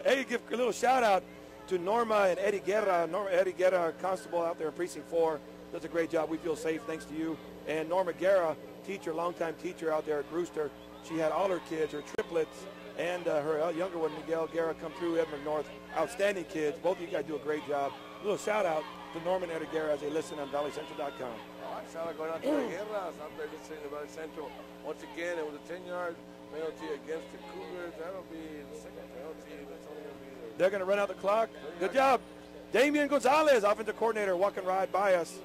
Hey, give a little shout out to Norma and Eddie Guerra. Eddie Guerra, constable out there in Precinct 4, does a great job. We feel safe thanks to you. And Norma Guerra, teacher, longtime teacher out there at Brewster. She had all her kids, her triplets, and her younger one, Miguel Guerra, come through Edinburg North. Outstanding kids. Both of you guys do a great job. A little shout out to Norman and Eddie Guerra as they listen on ValleyCentral.com. All right, shout out going out to the Guerras out there listening to Valley Central. Once again, it was a 10-yard penalty against the Cougars. That'll be the second penalty. That's only going to be there. They're going to run out the clock. Good job. Damian Gonzalez, offensive coordinator, walking right by us.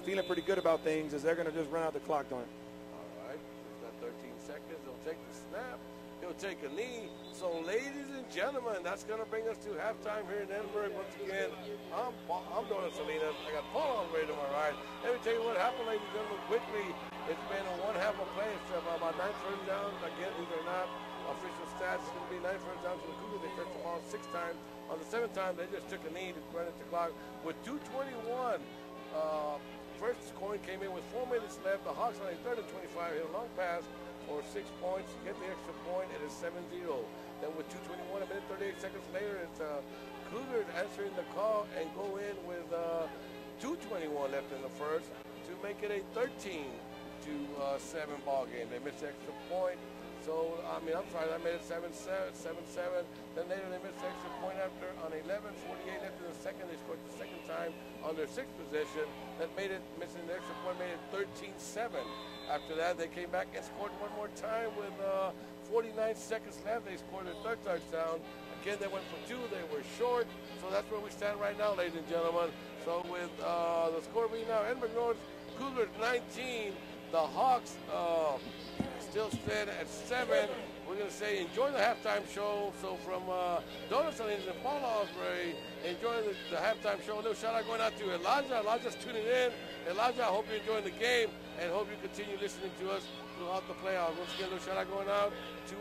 Feeling pretty good about things as they're going to just run out the clock, don't it? All right, he's got 13 seconds. He'll take the snap. He'll take a knee. So, ladies and gentlemen, that's going to bring us to halftime here in Edinburg. Once again, I'm Donna Salinas. I got Paul on the way to my right. Let me tell you what happened, ladies and gentlemen, quickly. It's been a one half a play. It's about 9 first downs. Again, these are not official stats. It's going to be 9 first downs for the Cougars. They touched the ball 6 times. On the 7th time, they just took a knee to run at the clock with 2:21. First scoring came in with 4 minutes left. The Hawks on a 3rd and 25 hit a long pass for 6 points. Get the extra point. It is 7-0. Then with 2:21, a minute 38 seconds later, it's Cougars answering the call and go in with 2:21 left in the first to make it a 13-10 to 7 ball game. They missed the extra point. So, I mean, I'm sorry, I made it 7-7. Then later they missed the extra point after on 11:48 after the second. They scored the second time on their 6th possession. That made it, missing the extra point, made it 13-7. After that, they came back and scored one more time with 49 seconds left. They scored their 3rd touchdown. Again, they went for 2. They were short. So that's where we stand right now, ladies and gentlemen. So with the score being now, Edinburg North Cougars 19, the Hawks still stand at 7. We're going to say enjoy the halftime show. So from Donuts and Paul Osbury, enjoy the halftime show. A little shout out going out to Elijah. Elijah's tuning in. Elijah, I hope you're enjoying the game and hope you continue listening to us throughout the playoffs. Once again, a little shout out going out to